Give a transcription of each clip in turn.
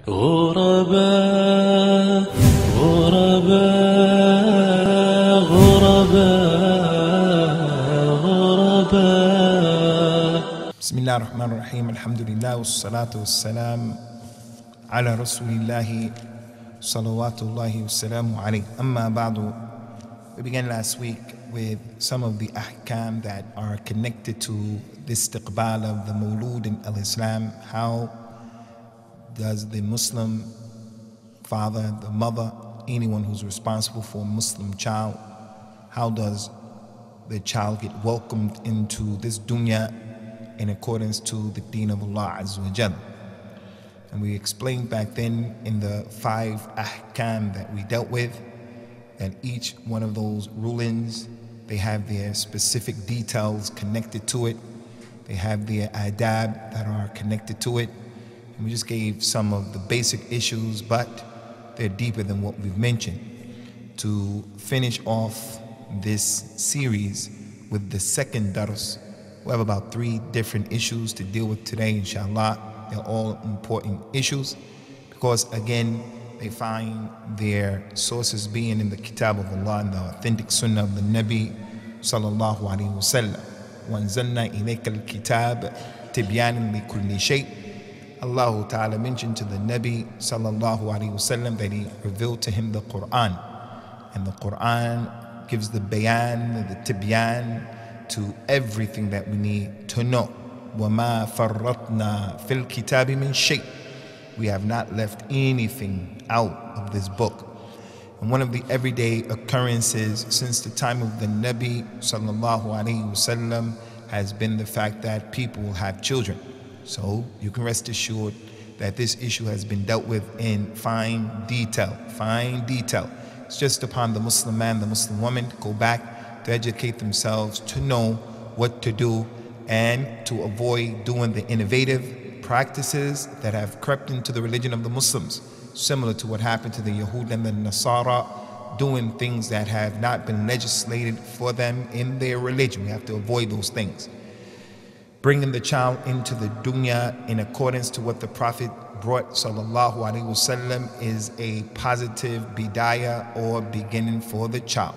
غرباء غرباء غرباء غرباء. بسم الله الرحمن الرحيم. الحمد لله والصلاة والسلام على رسول الله صلوات الله والسلام عليه. أما بعد. We began last week with some of the ahkam that are connected to the istiqbal of the Mawlud in al-Islam. How does the Muslim father, the mother, anyone who's responsible for a Muslim child, how does the child get welcomed into this dunya in accordance to the deen of Allah Azza wa Jal? And we explained back then in the 5 ahkam that we dealt with that each one of those rulings, they have their specific details connected to it. They have their adab that are connected to it. And we just gave some of the basic issues, but they're deeper than what we've mentioned. To finish off this series with the second dars, we have about 3 different issues to deal with today, inshallah. They're all important issues because, again, they find their sources being in the Kitab of Allah and the authentic Sunnah of the Nabi sallallahu alayhi wa sallam. وَأَنزَلْنَا إِلَيْكَ الْكِتَابَ تِبْيَانًا لِكُلِّ شَيْءٍ. Allah Ta'ala mentioned to the Nabi sallallahu alayhi wa sallam that he revealed to him the Quran. And the Quran gives the bayan, the tibyan to everything that we need to know. وَمَا فَرَّطْنَا فِي الْكِتَابِ مِنْ شَيْءٍ. We have not left anything out of this book. And one of the everyday occurrences since the time of the Nabi sallallahu alayhi wa sallam has been the fact that people will have children. So you can rest assured that this issue has been dealt with in fine detail. Fine detail. It's just upon the Muslim man, the Muslim woman to go back to educate themselves, to know what to do, and to avoid doing the innovative practices that have crept into the religion of the Muslims, similar to what happened to the Yahud and the Nasara, doing things that have not been legislated for them in their religion. We have to avoid those things. Bringing the child into the dunya in accordance to what the Prophet brought sallallahu alaihi wasallam is a positive bidayah or beginning for the child.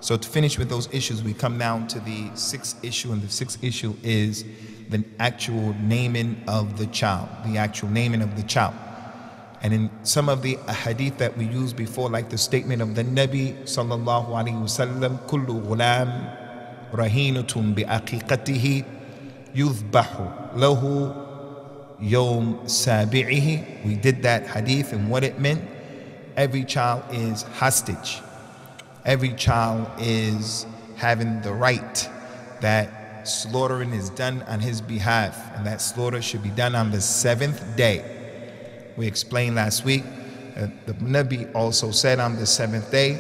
So to finish with those issues, we come down to the 6th issue, and the 6th issue is the actual naming of the child, the actual naming of the child. And in some of the hadith that we used before, like the statement of the Nabi sallallahu alaihi wasallam, kullu ghulam rahinatun bi aqiqatihi yuzbahu lahu yawm sabi'ihi. We did that hadith and what it meant. Every child is hostage. Every child is having the right that slaughtering is done on his behalf, and that slaughter should be done on the 7th day. We explained last week that the Nabi also said on the 7th day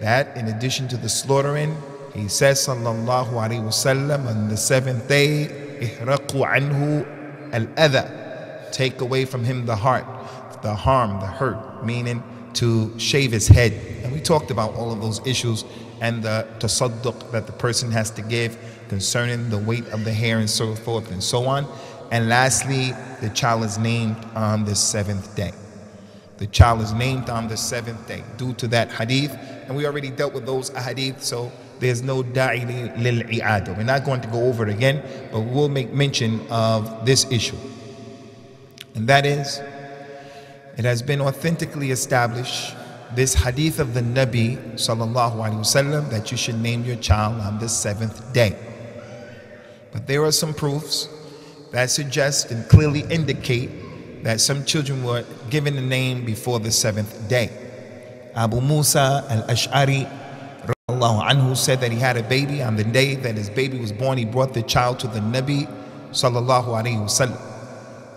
that in addition to the slaughtering, he says sallallahu alaihi wasallam, on the 7th day, ihraqu anhu al-adha, take away from him the heart, the harm, the hurt, meaning to shave his head. And we talked about all of those issues and the tasadduq that the person has to give concerning the weight of the hair and so forth and so on. And lastly, the child is named on the 7th day. The child is named on the 7th day due to that hadith. And we already dealt with those hadith, so there's no da'i lil-i'ada. We're not going to go over it again, but we'll make mention of this issue. And that is, it has been authentically established, this hadith of the Nabi sallallahu alaihi wasallam, that you should name your child on the 7th day. But there are some proofs that suggest and clearly indicate that some children were given a name before the 7th day. Abu Musa al-Ash'ari radiallahu anhu said that he had a baby. On the day that his baby was born, he brought the child to the Nabi sallallahu alaihi wasallam.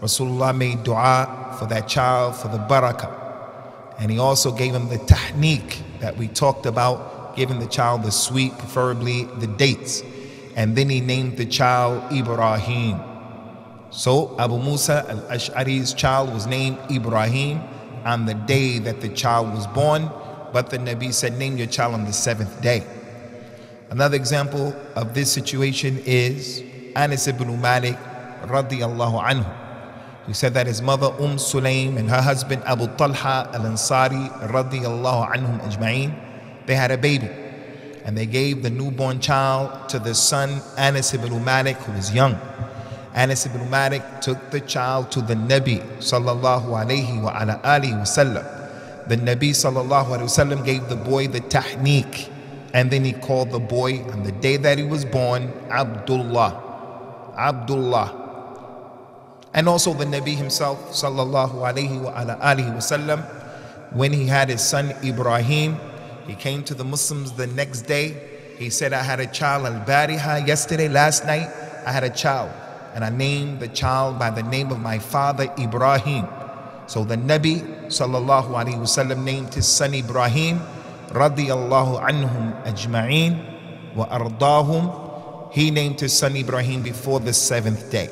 Rasulullah made dua for that child for the barakah, and he also gave him the tahniq that we talked about, giving the child the sweet, preferably the dates, and then he named the child Ibrahim. So Abu Musa al-Ash'ari's child was named Ibrahim on the day that the child was born, but the Nabi said, name your child on the 7th day. Another example of this situation is Anas ibn Malik radiyallahu anhu. We said that his mother Sulaym and her husband Abu Talha al-Ansari radiyallahu anhum ajma'een, they had a baby. And they gave the newborn child to the son Anas ibn Malik, who was young. Anas ibn Malik took the child to the Nabi sallallahu alayhi wa ala alihi wa sallam. The Nabi sallallahu alayhi wa sallam gave the boy the tahniq, and then he called the boy on the day that he was born Abdullah. Abdullah. And also the Nabi himself sallallahu alayhi wa ala alihi wa sallam, when he had his son Ibrahim, he came to the Muslims the next day. He said, I had a child al-bariha, yesterday, last night, I had a child. And I named the child by the name of my father Ibrahim. So the Nabi sallallahu alayhi wasallam named his son Ibrahim radiyallahu anhum ajma'een wa ardahum. He named his son Ibrahim before the 7th day.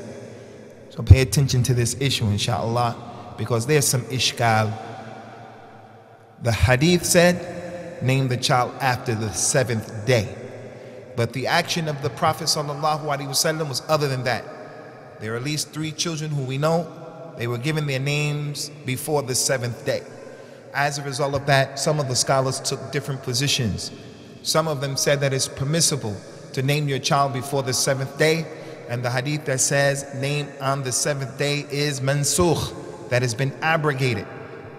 So pay attention to this issue, inshallah, because there's some ishkal. The hadith said, name the child after the 7th day. But the action of the Prophet ﷺ was other than that. There are at least 3 children who we know, they were given their names before the 7th day. As a result of that, some of the scholars took different positions. Some of them said that it's permissible to name your child before the 7th day, and the hadith that says name on the 7th day is mansukh, that has been abrogated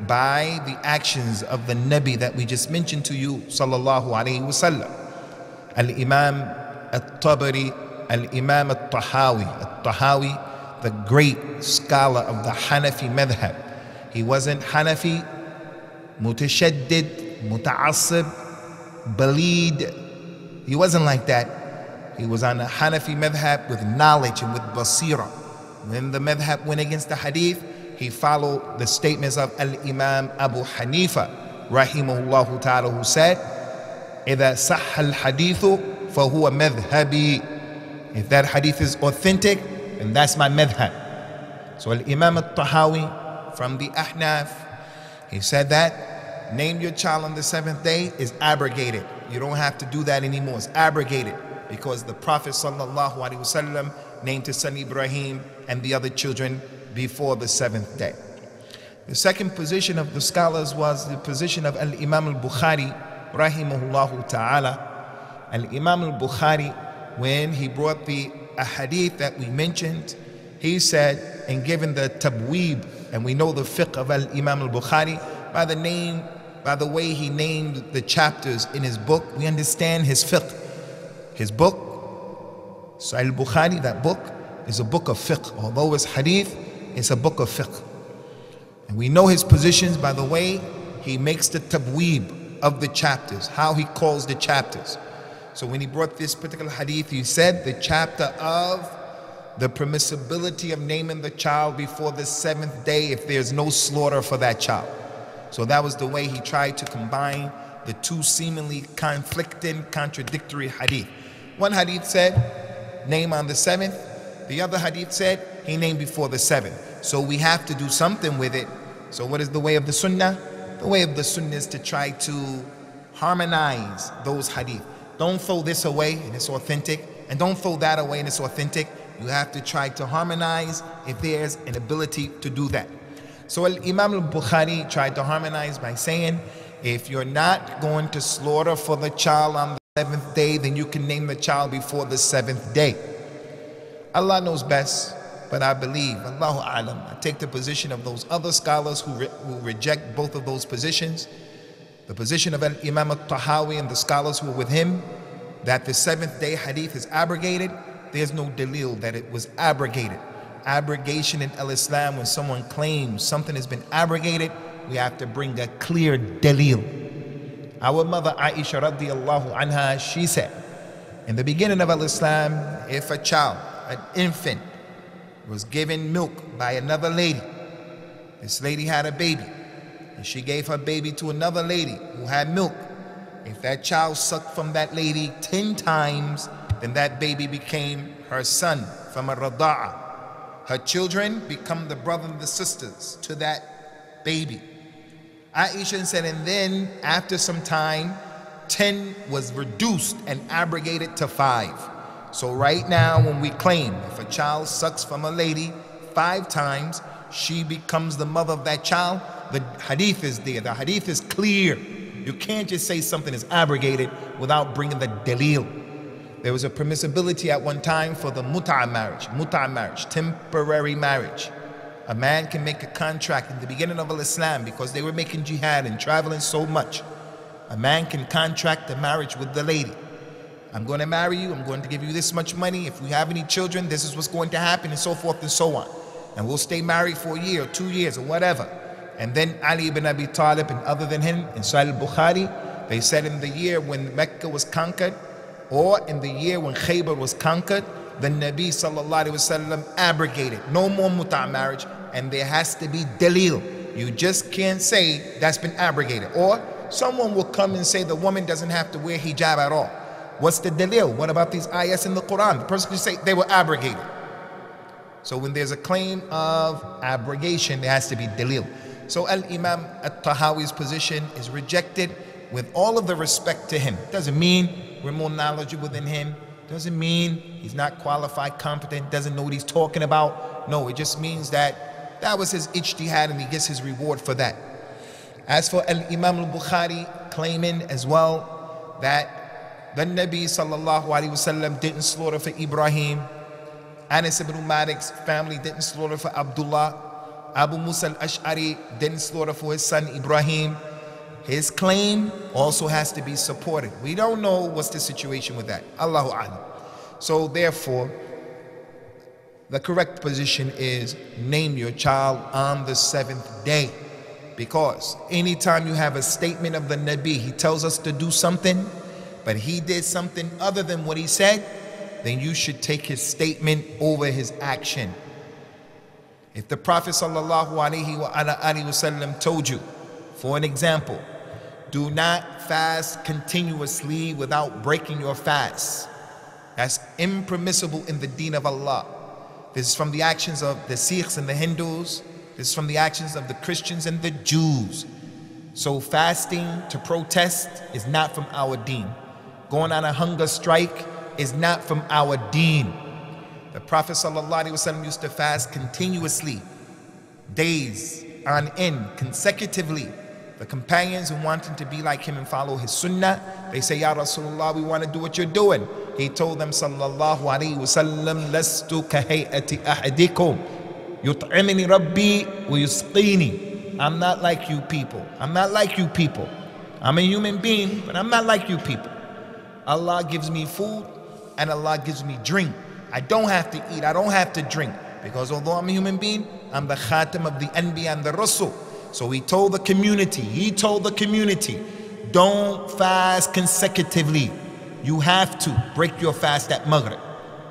by the actions of the Nabi that we just mentioned to you sallallahu alayhi wasallam. Al-Imam al-Tabari, Al-Imam al-Tahawi, the great scholar of the Hanafi madhab. He wasn't Hanafi, mutashaddid, muta'assib, balid. He wasn't like that. He was on the Hanafi madhab with knowledge and with basira. When the madhab went against the hadith, he followed the statements of Al-Imam Abu Hanifa rahimahullah ta'ala, who said, إِذَا صَحَّ الْحَدِيثُ فَهُوَ مَذْهَبِي. If that hadith is authentic, then that's my madhab. So Al-Imam al-Tahawi from the Ahnaf, he said that name your child on the 7th day is abrogated. You don't have to do that anymore. It's abrogated because the Prophet sallallahu alaihi wasallam named his son Ibrahim and the other children before the 7th day. The second position of the scholars was the position of Al-Imam al-Bukhari rahimahullah ta'ala. Al-Imam al-Bukhari, when he brought the ahadith that we mentioned, he said, and given the tabweeb, and we know the fiqh of Al-Imam al-Bukhari by the way he named the chapters in his book, we understand his fiqh. His book, Sahih al-Bukhari, that book is a book of fiqh. Although it's hadith, it's a book of fiqh. And we know his positions by the way he makes the tabweeb of the chapters, how he calls the chapters. So when he brought this particular hadith, he said the chapter of the permissibility of naming the child before the 7th day if there's no slaughter for that child. So that was the way he tried to combine the two seemingly conflicting, contradictory hadith. One hadith said, name on the 7th. The other hadith said, he named before the 7th. So we have to do something with it. So what is the way of the sunnah? The way of the sunnah is to try to harmonize those hadith. Don't throw this away and it's authentic, and don't throw that away and it's authentic. You have to try to harmonize if there's an ability to do that. So Imam al-Bukhari tried to harmonize by saying, if you're not going to slaughter for the child on the 7th day, then you can name the child before the 7th day. Allah knows best, but I believe, Allahu A'lam, I take the position of those other scholars who reject both of those positions. The position of Imam al-Tahawi and the scholars who were with him, that the 7th day hadith is abrogated. There's no dalil that it was abrogated. Abrogation in al-Islam, when someone claims something has been abrogated, we have to bring a clear dalil. Our mother Aisha radiyallahu anha, she said, in the beginning of al-Islam, if a child, an infant, was given milk by another lady, this lady had a baby, and she gave her baby to another lady who had milk. If that child sucked from that lady 10 times, then that baby became her son from a rada'a. Her children become the brothers and the sisters to that baby. Aisha said, and then after some time, 10 was reduced and abrogated to 5. So right now when we claim if a child sucks from a lady 5 times, she becomes the mother of that child. The hadith is there. The hadith is clear. You can't just say something is abrogated without bringing the dalil. There was a permissibility at one time for the mut'a marriage, temporary marriage. A man can make a contract in the beginning of Islam because they were making jihad and traveling so much. A man can contract a marriage with the lady. I'm going to marry you, I'm going to give you this much money. If we have any children, this is what's going to happen, and so forth and so on. And we'll stay married for a year or 2 years or whatever. And then Ali ibn Abi Talib and other than him in Sahih al-Bukhari, they said in the year when Mecca was conquered or in the year when Khaybar was conquered, the Nabi sallallahu alaihi wasallam abrogated. No more muta' marriage, and there has to be dalil. You just can't say that's been abrogated. Or someone will come and say the woman doesn't have to wear hijab at all. What's the dalil? What about these ayahs in the Quran? The person can say they were abrogated. So when there's a claim of abrogation, there has to be dalil. So Al-Imam At-Tahawi's position is rejected with all of the respect to him. Doesn't mean we're more knowledgeable than him. Doesn't mean he's not qualified, competent, doesn't know what he's talking about. No, it just means that that was his ijtihad and he gets his reward for that. As for Al-Imam Al-Bukhari claiming as well that the Nabi sallallahu alaihi wasallam didn't slaughter for Ibrahim, Anas ibn Malik's family didn't slaughter for Abdullah, Abu Musa al-Ash'ari didn't slaughter for his son Ibrahim, his claim also has to be supported. We don't know what's the situation with that. Allahu A'lam. So therefore, the correct position is name your child on the 7th day. Because anytime you have a statement of the Nabi, he tells us to do something, but he did something other than what he said, then you should take his statement over his action. If the Prophet sallallahu alaihi wasallam told you, for an example, do not fast continuously without breaking your fast. That's impermissible in the deen of Allah. This is from the actions of the Sikhs and the Hindus. This is from the actions of the Christians and the Jews. So fasting to protest is not from our deen. Going on a hunger strike is not from our deen. The Prophet ﷺ used to fast continuously, days on end, consecutively. The companions who wanted to be like him and follow his sunnah, they say, Ya Rasulullah, we want to do what you're doing. He told them, sallallahu alayhi wasallam, Lastu kahayati ahadikum, yut'imini rabbi wa yusqini. I'm not like you people. I'm not like you people. I'm a human being, but I'm not like you people. Allah gives me food and Allah gives me drink. I don't have to eat, I don't have to drink, because although I'm a human being, I'm the khatam of the Anbiya and the Rasul. So he told the community, don't fast consecutively. You have to break your fast at Maghrib.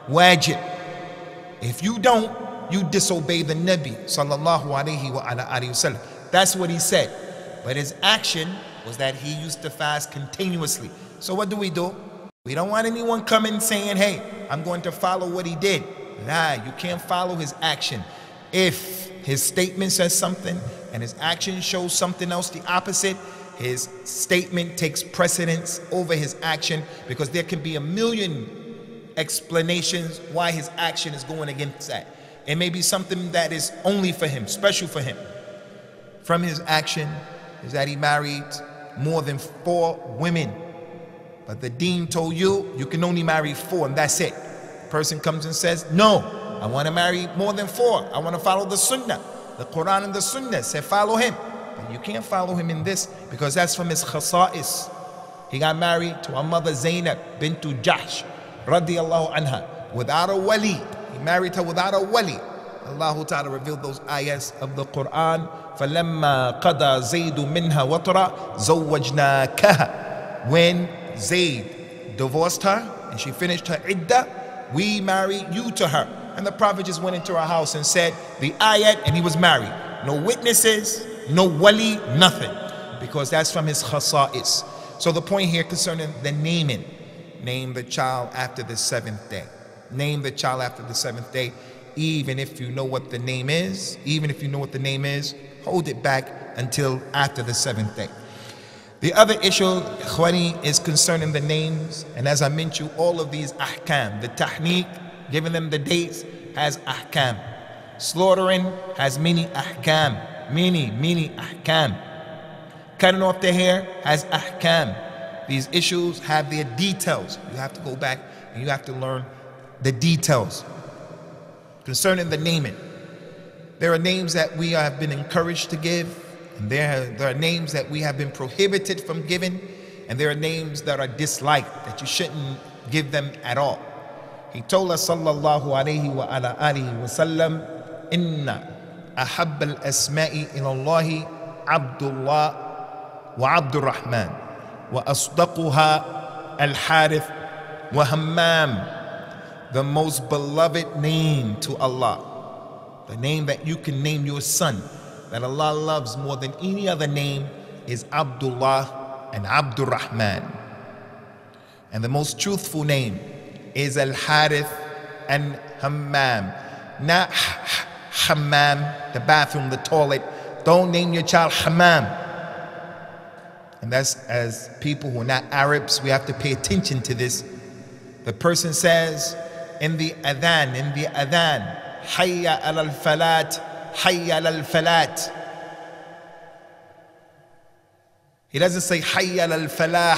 Wajib. If you don't, you disobey the Nabi sallallahu alayhi wa sallam. That's what he said. But his action was that he used to fast continuously. So what do? We don't want anyone coming saying, hey, I'm going to follow what he did. Nah, you can't follow his action. If his statement says something and his action shows something else, the opposite, his statement takes precedence over his action, because there can be a million explanations why his action is going against that. It may be something that is only for him, special for him. From his action is that he married more than 4 women. But the deen told you, you can only marry 4 and that's it. Person comes and says, no, I want to marry more than 4. I want to follow the sunnah. The Quran and the sunnah say follow him. But you can't follow him in this, because that's from his khasa'is. He got married to our mother Zainab bintu Jahsh radiyallahu anha without a wali. He married her without a wali. Allah Ta'ala revealed those ayahs of the Quran. فَلَمَّا قَضَى زَيْدُ مِنْهَا وَطْرًا زَوَّجْنَاكَهَا. When Zayd divorced her and she finished her iddah, we marry you to her. And the Prophet just went into her house and said the ayat, and he was married. No witnesses, no wali, nothing. Because that's from his khasa'is. So the point here concerning the naming, name the child after the 7th day. Name the child after the 7th day. Even if you know what the name is, hold it back until after the 7th day. The other issue, Khwani, is concerning the names. And as I mentioned, all of these ahkam, the tahniq, giving them the dates, has ahkam. Slaughtering has many ahkam, many ahkam. Cutting off the hair has ahkam. These issues have their details. You have to go back and you have to learn the details. Concerning the naming, there are names that we have been encouraged to give, and there are names that we have been prohibited from giving, and there are names that are disliked, that you shouldn't give them at all. He told us, sallallahu alayhi wa ala alihi wa sallam, inna ahabba al-asma'i ila Allahi Abdullah wa Abdurrahman wa asdaquha al-Harith wa Hammam. The most beloved name to Allah, the name that you can name your son, that Allah loves more than any other name, is Abdullah and Abdurrahman. And the most truthful name is Al-Harith and Hammam. Not Hammam, the bathroom, the toilet. Don't name your child Hammam. And that's, as people who are not Arabs, we have to pay attention to this. The person says in the adhan, Hayya al-falat, Hayya al-falat. He doesn't say Hayya al-falah,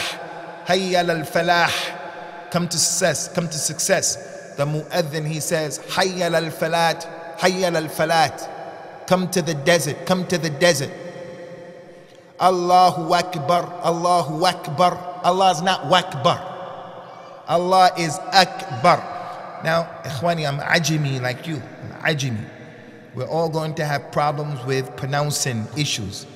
Hayya al-falah. Come to success, come to success. The mu'adhin, he says Hayya al-falat, Hayya al-falat. Come to the desert, come to the desert. Allahu Akbar, Allahu Akbar. Allah is not Wakbar. Allah is Akbar. Now, Ikhwani, I'm Ajami like you. I'm Ajami. We're all going to have problems with pronouncing issues,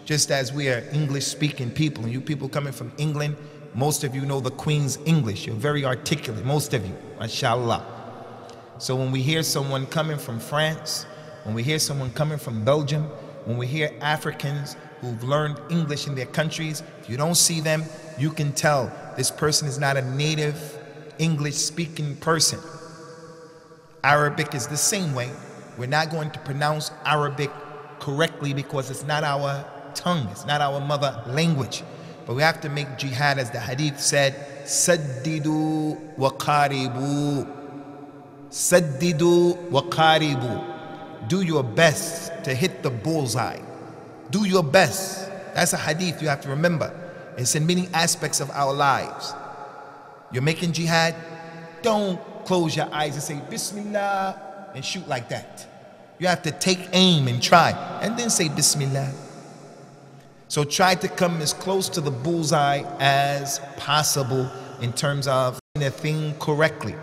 just as we are English-speaking people. And you people coming from England, most of you know the Queen's English. You're very articulate, most of you, mashallah. So when we hear someone coming from France, when we hear someone coming from Belgium, when we hear Africans who've learned English in their countries, if you don't see them, you can tell this person is not a native English-speaking person. Arabic is the same way. We're not going to pronounce Arabic correctly because it's not our tongue, it's not our mother language. But we have to make jihad, as the hadith said, Saddidu wa qaribu. Saddidu wa qaribu. Do your best to hit the bullseye. Do your best. That's a hadith you have to remember. It's in many aspects of our lives. You're making jihad, don't close your eyes and say Bismillah and shoot like that. You have to take aim and try, and then say Bismillah. So try to come as close to the bullseye as possible in terms of doing a thing correctly.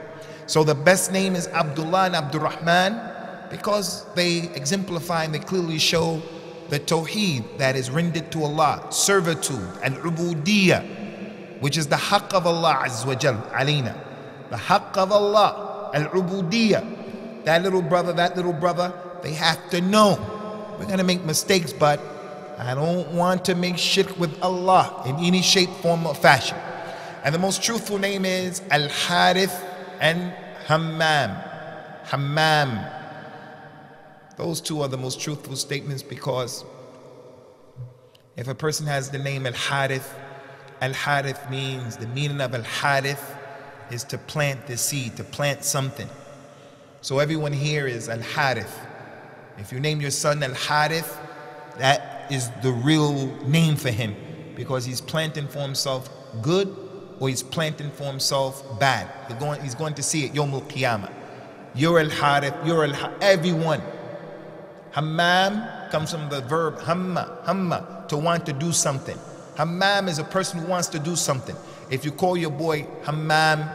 So the best name is Abdullah and Abdurrahman because they exemplify and they clearly show the tawheed that is rendered to Allah, servitude and ubudiyyah, which is the haqq of Allah Azza wa Jal alayna. The haqq of Allah, al-ubudiyyah. That little brother, they have to know. We're going to make mistakes, but I don't want to make shirk with Allah in any shape, form, or fashion. And the most truthful name is Al-Harith and Hammam. Hammam. Those two are the most truthful statements because if a person has the name Al-Harith, Al-Harith means, the meaning of Al-Harith is to plant the seed, to plant something. So everyone here is Al-Harith. If you name your son Al-Harith, that is the real name for him because he's planting for himself good or he's planting for himself bad. He's going to see it Yawm al-Qiyamah. You're Al-Harith, you're Al-Harith, everyone. Hammam comes from the verb hamma, to want to do something. Hammam is a person who wants to do something. If you call your boy Hammam,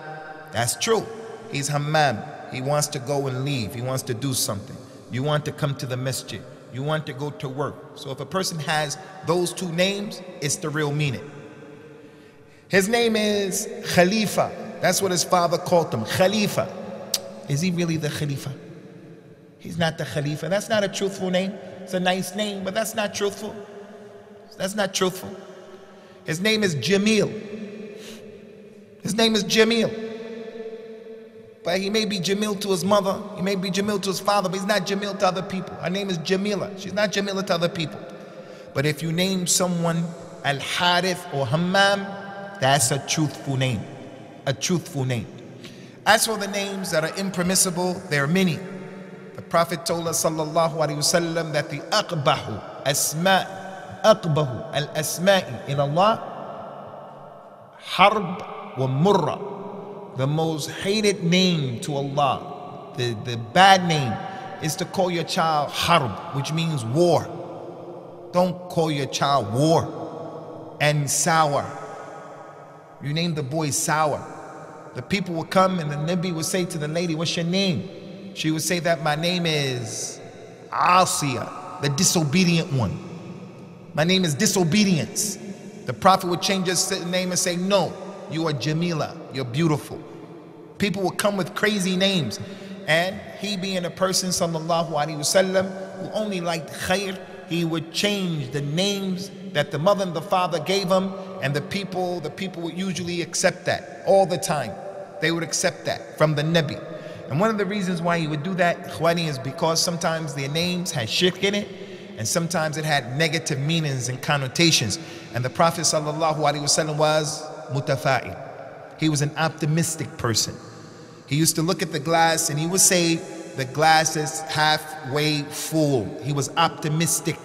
that's true. He's Hammam. He wants to go and leave. He wants to do something. You want to come to the masjid. You want to go to work. So if a person has those two names, it's the real meaning. His name is Khalifa. That's what his father called him, Khalifa. Is he really the Khalifa? He's not the Khalifa. That's not a truthful name. It's a nice name, but that's not truthful. That's not truthful. His name is Jamil. His name is Jamil. But he may be Jamil to his mother, he may be Jamil to his father, but he's not Jamil to other people. Her name is Jamila. She's not Jamila to other people. But if you name someone Al-Harith or Hammam, that's a truthful name. A truthful name. As for the names that are impermissible, there are many. The Prophet told us sallallahu alaihi wasallam that the aqbahu al-asma'i in Allah, harb wa murra, the most hated name to Allah, the bad name is to call your child harb, which means war. Don't call your child war. And sour. You name the boy sour. The people would come and the Nabi would say to the lady, what's your name? She would say that my name is Asiya, the disobedient one. My name is disobedience. The Prophet would change his name and say, no, you are Jamila, you're beautiful. People would come with crazy names. And he being a person, sallallahu alaihi wasallam, who only liked khair, he would change the names that the mother and the father gave him, and the people would usually accept that all the time. They would accept that from the Nabi. And one of the reasons why he would do that, Ikhwani, is because sometimes their names had shirk in it, and sometimes it had negative meanings and connotations. And the Prophet sallallahu alaihi wasallam was mutafa'il. He was an optimistic person. He used to look at the glass and he would say, the glass is halfway full. He was optimistic.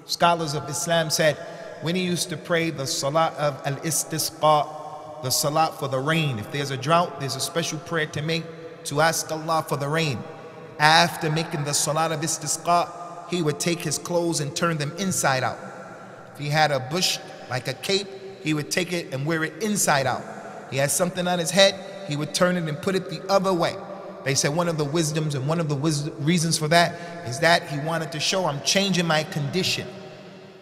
Scholars of Islam said when he used to pray the salat of al-istisqa, the salat for the rain, if there's a drought, there's a special prayer to make to ask Allah for the rain. After making the salat of istisqa, he would take his clothes and turn them inside out. If he had a bush like a cape, he would take it and wear it inside out. He had something on his head, he would turn it and put it the other way. They said one of the wisdoms and one of the reasons for that is that he wanted to show, I'm changing my condition.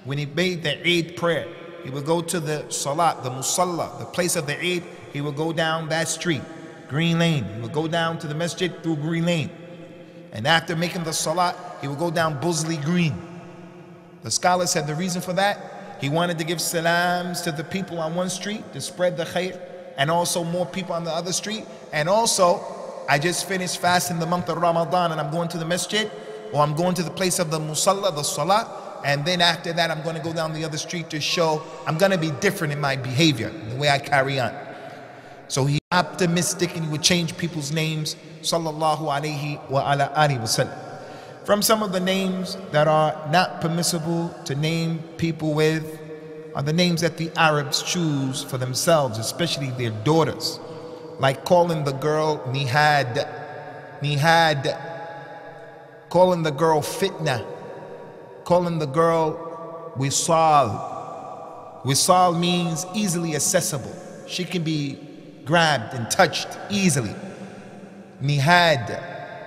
When he made the Eid prayer, he would go to the salat, the musalla, the place of the Eid. He would go down that street, Green Lane. He would go down to the masjid through Green Lane. And after making the salat, he would go down Busley Green. The scholars said the reason for that, he wanted to give salams to the people on one street to spread the khair, and also more people on the other street. And also, I just finished fasting the month of Ramadan and I'm going to the masjid, or I'm going to the place of the musalla, the salat, and then after that I'm going to go down the other street to show I'm going to be different in my behavior, the way I carry on. So he optimistic and he would change people's names, sallallahu alayhi wa ala alihi wa sallam. From some of the names that are not permissible to name people with are the names that the Arabs choose for themselves, especially their daughters, like calling the girl Nihad, calling the girl Fitna, calling the girl Wisal. Wisal means easily accessible. She can be grabbed and touched easily. Nihad,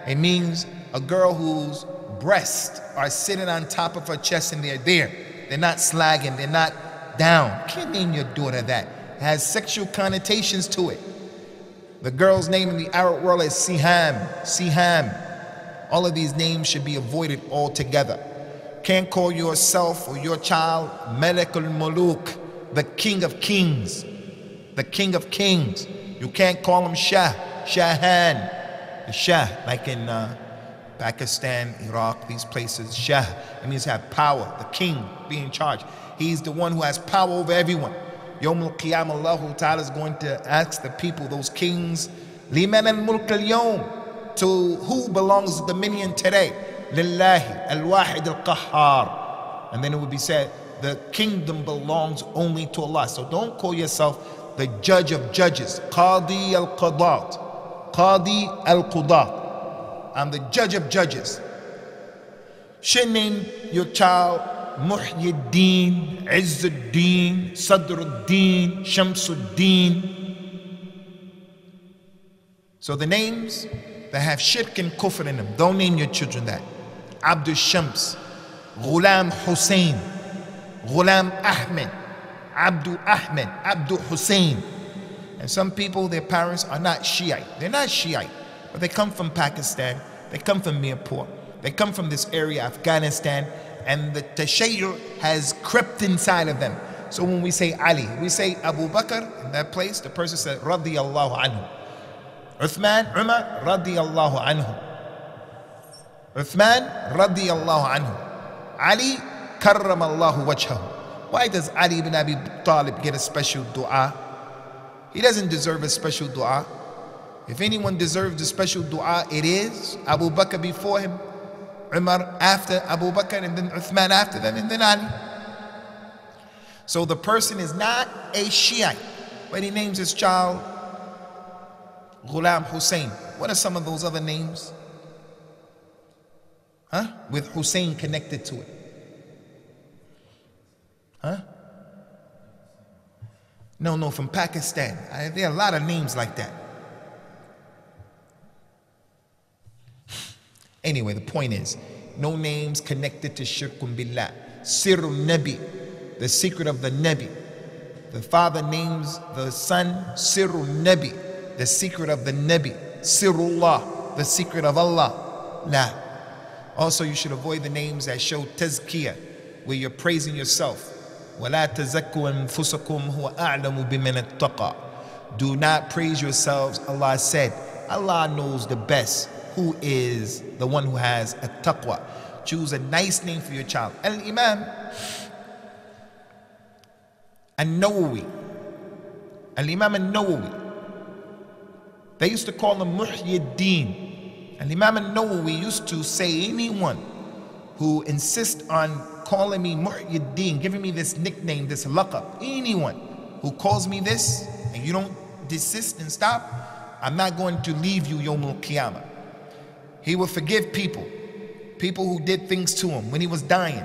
it means a girl whose breasts are sitting on top of her chest and they're there. They're not slagging, they're not down. You can't name your daughter that. It has sexual connotations to it. The girl's name in the Arab world is Siham. All of these names should be avoided altogether. Can't call yourself or your child Malik al-Muluk, the king of kings. The king of kings. You can't call him Shah, Shahan. The Shah, like in Pakistan, Iraq, these places, Shah. It means have power, the king being in charge. He's the one who has power over everyone. Yawm al-Qiyamah, Allah Ta'ala is going to ask the people, those kings, Liman al-Mulk al-Yawm, to who belongs the dominion today? Lillahi al-Wahid al-Qahhar. And then it would be said, the kingdom belongs only to Allah. So don't call yourself the judge of judges. Qadi al-Qadat. Qadi al-Qudat. I'm the judge of judges. Should name your child Muhyiddin, Izzuddin, Sadruddin, Shamsuddin. So the names that have shirk and kufr in them, don't name your children that. Abdul Shams, Ghulam Hussein, Ghulam Ahmed, Abdul Ahmed, Abdul Hussein. And some people, their parents are not Shiite. They're not Shiite, but they come from Pakistan, they come from Mirpur, they come from this area, Afghanistan, and the Tashayyu has crept inside of them. So when we say Ali, we say Abu Bakr, in that place, the person said, Radiyallahu anhu. Uthman, Umar, Radiyallahu anhu. Uthman, Radiyallahu anhu. Ali, Karramallahu wajhahu. Why does Ali ibn Abi Talib get a special dua? He doesn't deserve a special dua. If anyone deserves the special dua, it is Abu Bakr before him, Umar after Abu Bakr, and then Uthman after them, and then Ali. So the person is not a Shiite, but he names his child Ghulam Hussein. What are some of those other names? With Hussein connected to it. No, from Pakistan. There are a lot of names like that. Anyway, the point is, no names connected to Shirkun Billah. Sirrun Nabi, the secret of the Nabi. The father names the son Sirrun Nabi, the secret of the Nabi. Sirullah, the secret of Allah. La. Also, you should avoid the names that show tazkiyah, where you're praising yourself. وَلَا تَزَكُّوا أَنفُسَكُمْ هُوَ أَعْلَمُ بِمَنِ اتَّقَى. Do not praise yourselves. Allah said, Allah knows the best who is the one who has a taqwa. Choose a nice name for your child. Al-Imam An-Nawawi. Al-Imam An-Nawawi. They used to call him Muhyiddin. Al-Imam An-Nawawi used to say, anyone who insists on calling me Muhyiddin, giving me this nickname, this laqab, anyone who calls me this, and you don't desist and stop, I'm not going to leave you Yawm al-Qiyamah. He would forgive people who did things to him when he was dying.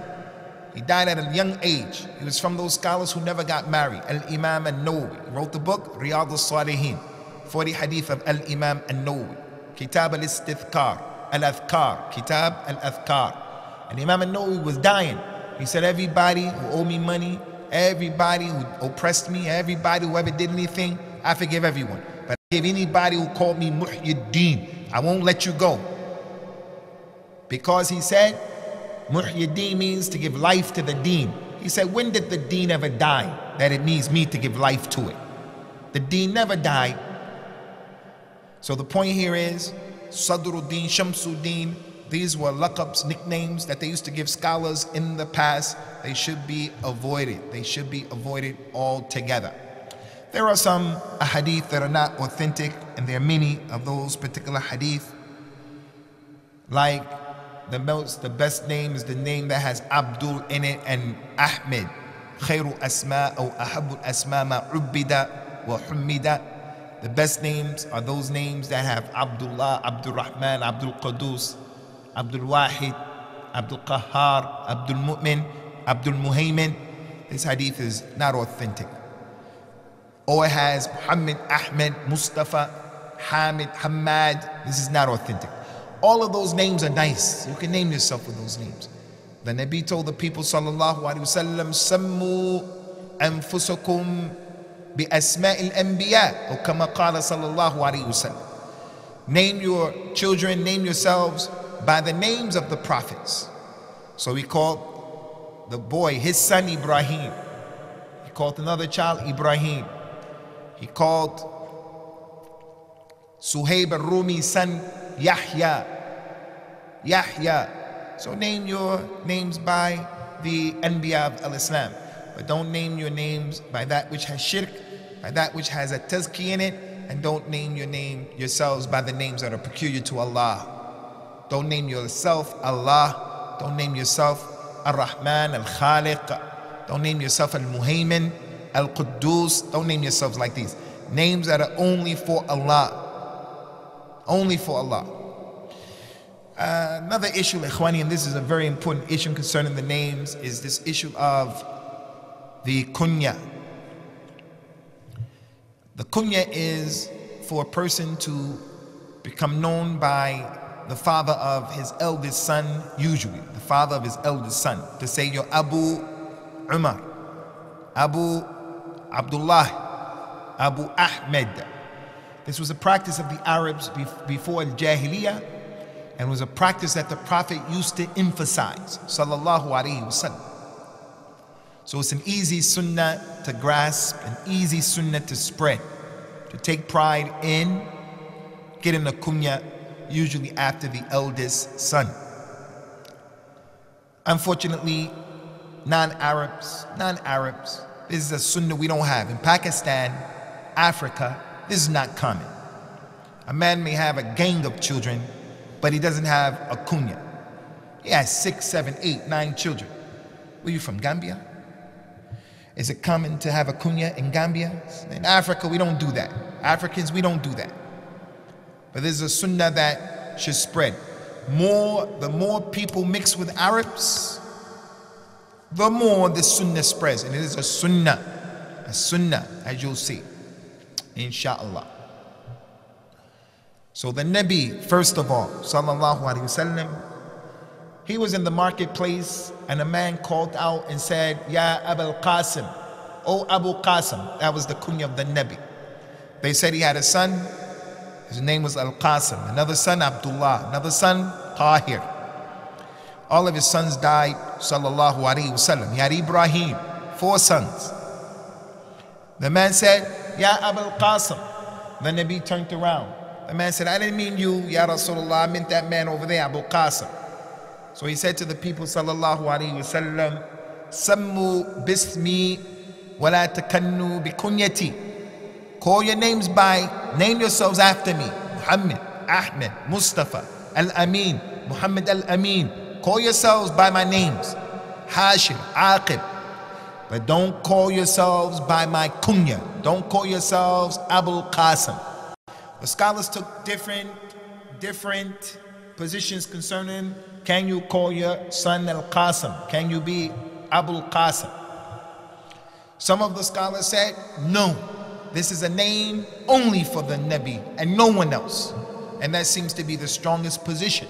He died at a young age. He was from those scholars who never got married. Al-Imam An-Nawawi. He wrote the book, Riyadh al-Salihin, 40 hadith of Al-Imam An-Nawawi. Kitab al-Istithkar, Al-Adhkar, Kitab al-Adhkar. And Imam An-Nawawi was dying. He said, everybody who owed me money, everybody who oppressed me, everybody who ever did anything, I forgive everyone. But I forgive anybody who called me Muhyiddin. I won't let you go. Because he said, Muhyiddin means to give life to the deen. He said, when did the deen ever die that it needs me to give life to it? The deen never died. So the point here is, Sadruddin, Shamsuddin, these were laqabs, nicknames that they used to give scholars in the past. They should be avoided. They should be avoided altogether. There are some hadith that are not authentic, and there are many of those particular hadith. Like the best name is the name that has Abdul in it and Ahmed. Khairu asma or ahabul asma ma ubbida wa hummida. The best names are those names that have Abdullah, Abdul Rahman, Abdul Qudus, Abdul Wahid, Abdul Qahhar, Abdul Mu'min, Abdul Muhaymin. This hadith is not authentic. Or it has Muhammad, Ahmed, Mustafa, Hamid, Hamad. This is not authentic. All of those names are nice. You can name yourself with those names. The Nabi told the people, sallallahu alaihi wasallam, Sammu anfusakum bi asma'il anbiya, or kama qala sallallahu alaihi wasallam. Name your children, name yourselves by the names of the prophets. So he called the boy, his son Ibrahim. He called another child Ibrahim. He called Suhaib al-Rumi's son Yahya. So name your names by the Anbiya of al-Islam. But don't name your names by that which has shirk, by that which has a tazki in it, and don't name yourselves by the names that are peculiar to Allah. Don't name yourself Allah. Don't name yourself Ar-Rahman, Al-Khaliq. Don't name yourself Al-Muhaymin, Al-Quddus. Don't name yourselves like these. Names that are only for Allah. Only for Allah. Another issue, Ikhwani, and this is a very important issue concerning the names, is this issue of the kunya. The kunya is for a person to become known by the father of his eldest son, usually the father of his eldest son, to say you're Abu Umar, Abu Abdullah, Abu Ahmed. This was a practice of the Arabs before Al-Jahiliyyah, and was a practice that the Prophet used to emphasize, sallallahu alaihi wasallam. So it's an easy sunnah to grasp, an easy sunnah to spread, to take pride in getting a kunya, usually after the eldest son. Unfortunately, non-Arabs, this is a sunnah we don't have. In Pakistan, Africa, this is not common. A man may have a gang of children, but he doesn't have a kunya. He has 6, 7, 8, 9 children. Were you from Gambia? Is it common to have a kunya in Gambia? In Africa, we don't do that. Africans, we don't do that. But there's a sunnah that should spread. The more people mix with Arabs, the more the sunnah spreads. And it is a sunnah, as you'll see, inshallah. So the Nabi, first of all, sallallahu alaihi wasallam, he was in the marketplace and a man called out and said, Ya Abul Qasim, O Abu Qasim. That was the kunya of the Nabi. They said he had a son, his name was Al-Qasim, another son Abdullah, another son Tahir. All of his sons died, sallallahu alaihi wasallam. He had Ibrahim, 4 sons. The man said, Ya Abul Qasim. The Nabi turned around. The man said, I didn't mean you, Ya Rasulullah, I meant that man over there, Abu Qasim. So he said to the people, sallallahu alaihi wasallam, Sammu bismi wa la takannu bi kunyati. Call your names name yourselves after me. Muhammad, Ahmed, Mustafa, Al-Amin, Muhammad Al-Amin. Call yourselves by my names. Hashim, Aqib. But don't call yourselves by my kunya. Don't call yourselves Abul Qasim. The scholars took different positions concerning, can you call your son Al-Qasim? Can you be Abul Qasim? Some of the scholars said, no, this is a name only for the Nabi and no one else. And that seems to be the strongest position.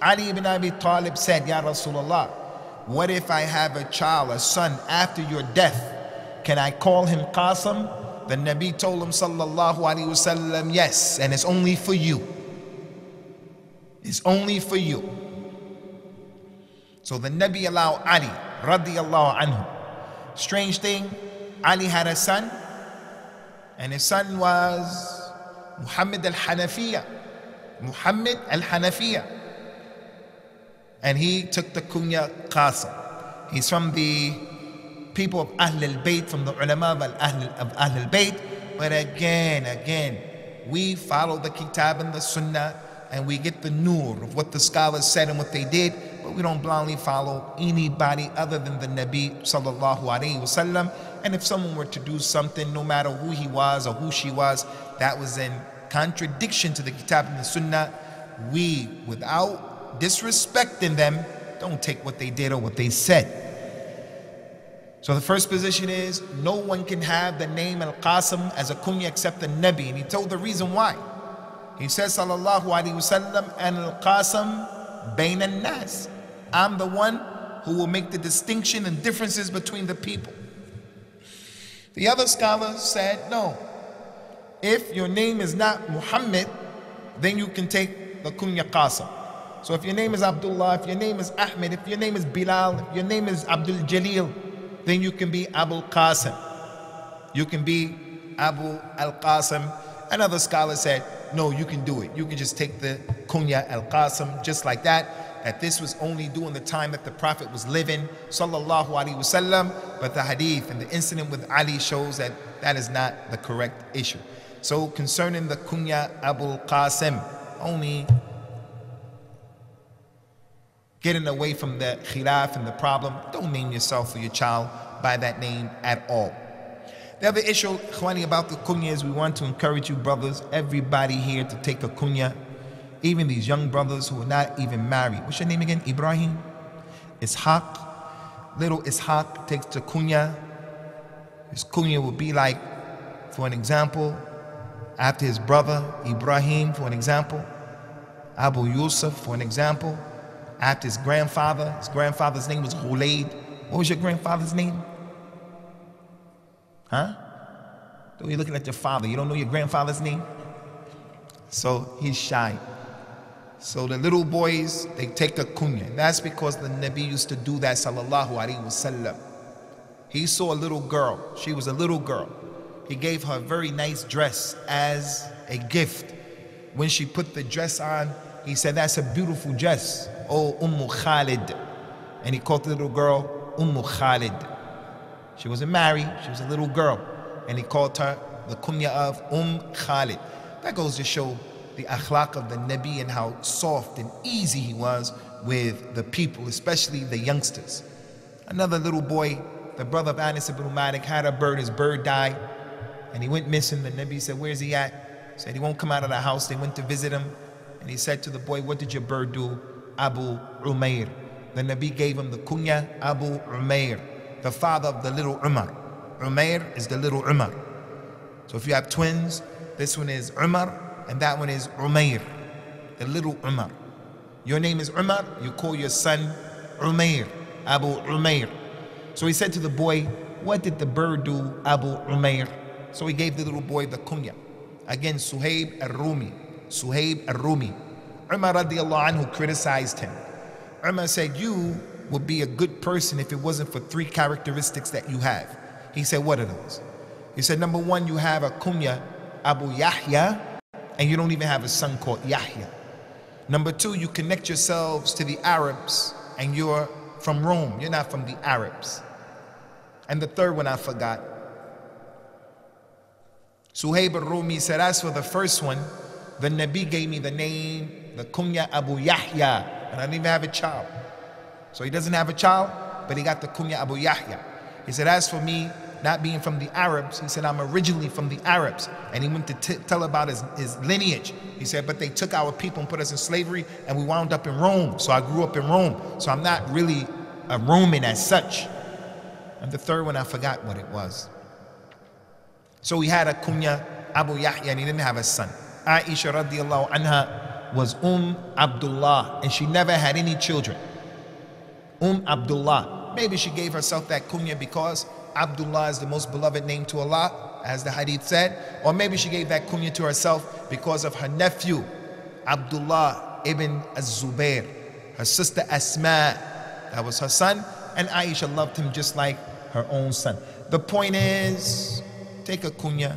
Ali ibn Abi Talib said, Ya Rasulullah, what if I have a child, a son, after your death? Can I call him Qasim? The Nabi told him, sallallahu alaihi wasallam, yes, and it's only for you. It's only for you. So the Nabi allowed Ali, radiyallahu anhu. Strange thing, Ali had a son, and his son was Muhammad al-Hanafiya. Muhammad al-Hanafiya. And he took the kunya Qasim. He's from the people of Ahl al-Bayt, from the ulama of Ahl al-Bayt. But again, we follow the kitab and the sunnah, and we get the nur of what the scholars said and what they did, but we don't blindly follow anybody other than the Nabi sallallahu alaihi wasallam. And if someone were to do something, no matter who he was or who she was, that was in contradiction to the kitab and the sunnah, we, without disrespecting them, don't take what they did or what they said. So the first position is, no one can have the name Al-Qasim as a kunya except the Nabi. And he told the reason why. He says, sallallahu alaihi wasallam, and Al-Qasim bain al-nas. I'm the one who will make the distinction and differences between the people. The other scholars said, no. If your name is not Muhammad, then you can take the kunya Qasim. So if your name is Abdullah, if your name is Ahmed, if your name is Bilal, if your name is Abdul Jalil, then you can be Abu Qasim. You can be Abu Al-Qasim. Another scholar said, no, you can do it. You can just take the kunya Al-Qasim just like that. That this was only during the time that the Prophet was living, sallallahu alaihi wasallam. But the hadith and the incident with Ali shows that that is not the correct issue. So concerning the kunya Abu Qasim, only getting away from the khilaf and the problem, don't name yourself or your child by that name at all. The other issue, Khwani, about the kunya is we want to encourage you brothers, everybody here, to take a kunya. Even these young brothers who are not even married. What's your name again? Ibrahim? Ishaq? Little Ishaq takes the kunya. His kunya will be like, for an example, after his brother Ibrahim, for an example, Abu Yusuf, for an example, after his grandfather's name was Ghulaid. What was your grandfather's name? Huh? You're looking at your father. You don't know your grandfather's name? So he's shy. So the little boys, they take a kunya. And that's because the Nabi used to do that, sallallahu alaihi wasallam. He saw a little girl. She was a little girl. He gave her a very nice dress as a gift. When she put the dress on, he said, that's a beautiful dress, oh Khalid. And he called the little girl Khalid. She wasn't married, she was a little girl. And he called her the kunya of Khalid. That goes to show the akhlaq of the Nabi and how soft and easy he was with the people, especially the youngsters. Another little boy, the brother of Anas ibn Malik, had a bird. His bird died and he went missing. The Nabi said, "Where's he at?" Said he won't come out of the house. They went to visit him and he said to the boy, "What did your bird do?" Abu Umair. The Nabi gave him the kunya Abu Umair, the father of the little Umar. Umair is the little Umar. So if you have twins, this one is Umar and that one is Umair, the little Umar. Your name is Umar, you call your son Umair, Abu Umair. So he said to the boy, "What did the bird do, Abu Umair?" So he gave the little boy the kunya. Again, Suhaib al-Rumi. Suhaib al-Rumi. Umar radiallahu anhu criticized him. Umar said, "You would be a good person if it wasn't for three characteristics that you have." He said, "What are those?" He said, "Number one, you have a kunya, Abu Yahya, and you don't even have a son called Yahya. Number two, you connect yourselves to the Arabs, and you're from Rome. You're not from the Arabs. And the third one I forgot." Suhaib al-Rumi said, "As for the first one, the Nabi gave me the name, the kunya Abu Yahya, and I didn't even have a child." So he doesn't have a child, but he got the kunya Abu Yahya. He said, "As for me, not being from the Arabs," he said, "I'm originally from the Arabs." And he went to tell about his lineage. He said, "But they took our people and put us in slavery, and we wound up in Rome. So I grew up in Rome. So I'm not really a Roman as such." And the third one, I forgot what it was. So he had a kunya Abu Yahya, and he didn't have a son. Aisha radiallahu anha was Abdullah, and she never had any children. Abdullah. Maybe she gave herself that kunya because Abdullah is the most beloved name to Allah, as the hadith said. Or maybe she gave that kunya to herself because of her nephew, Abdullah ibn az-Zubair. Her sister Asma, that was her son, and Aisha loved him just like her own son. The point is, take a kunya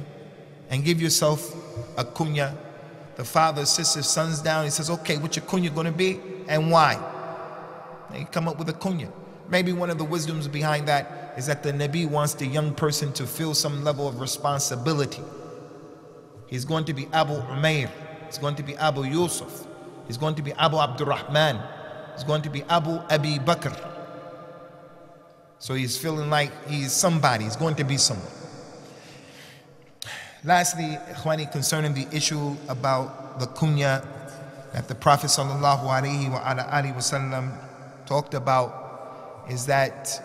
and give yourself a kunya. The father sits his sons down. He says, "Okay, what's your kunya going to be and why?" And you come up with a kunya. Maybe one of the wisdoms behind that is that the Nabi wants the young person to feel some level of responsibility. He's going to be Abu Umair. He's going to be Abu Yusuf. He's going to be Abu Abdurrahman. He's going to be Abu Abi Bakr. So he's feeling like he's somebody. He's going to be someone. Lastly, Ikhwani, concerning the issue about the kunya that the Prophet sallallahu alaihi wasallam talked about, is that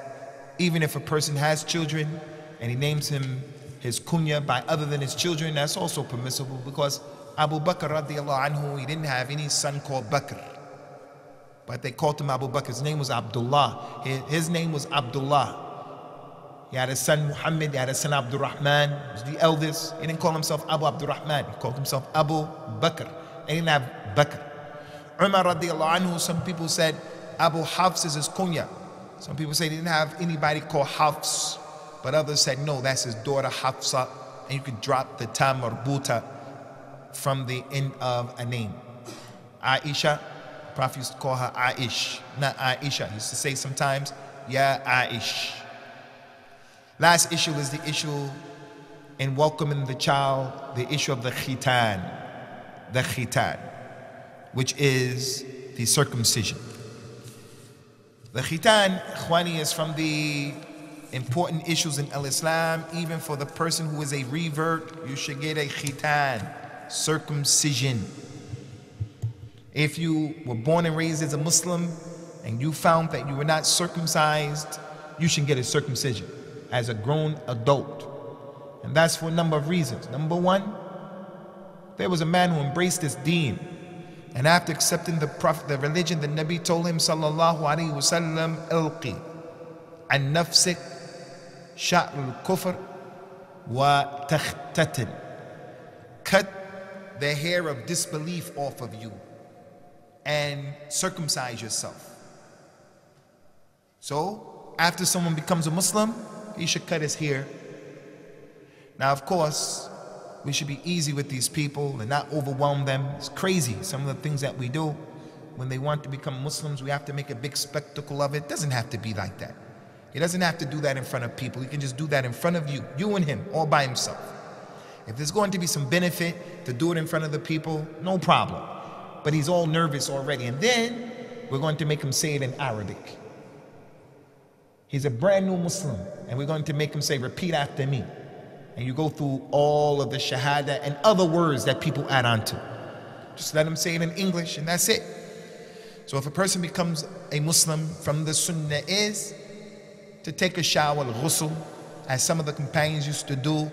even if a person has children and he names him his kunya by other than his children, that's also permissible, because Abu Bakr radiallahu anhu, he didn't have any son called Bakr, but they called him Abu Bakr. His name was Abdullah. His name was Abdullah. He had a son Muhammad, he had a son Abdurrahman, he was the eldest. He didn't call himself Abu Abdurrahman, he called himself Abu Bakr. He didn't have Bakr. Umar radiallahu anhu, some people said Abu Hafs is his kunya. Some people say he didn't have anybody called Hafs, but others said no, that's his daughter Hafsa, and you could drop the ta marbuta from the end of a name. Aisha, the Prophet used to call her Aish, not Aisha. He used to say sometimes, Ya Aish. Last issue is the issue in welcoming the child, the issue of the khitan, which is the circumcision. The khitan, Ikhwani, is from the important issues in Islam. Even for the person who is a revert, you should get a khitan, circumcision. If you were born and raised as a Muslim and you found that you were not circumcised, you should get a circumcision as a grown adult. And that's for a number of reasons. Number one, there was a man who embraced this deen, and after accepting the Prophet, the religion, the Nabi told him sallallahu alaihi wasallam, "Ilqi an nafsik sha'r al-kufr wa takhtatin." Cut the hair of disbelief off of you and circumcise yourself. So after someone becomes a Muslim, he should cut his hair. Now, of course, we should be easy with these people and not overwhelm them. It's crazy, some of the things that we do. When they want to become Muslims, we have to make a big spectacle of it. It doesn't have to be like that. He doesn't have to do that in front of people. He can just do that in front of you and him, all by himself. If there's going to be some benefit to do it in front of the people, no problem. But he's all nervous already. And then we're going to make him say it in Arabic. He's a brand new Muslim, and we're going to make him say, repeat after me. And you go through all of the shahada and other words that people add on to. Just let him say it in English, and that's it. So if a person becomes a Muslim, from the sunnah is to take a shower, al-ghusl, as some of the companions used to do.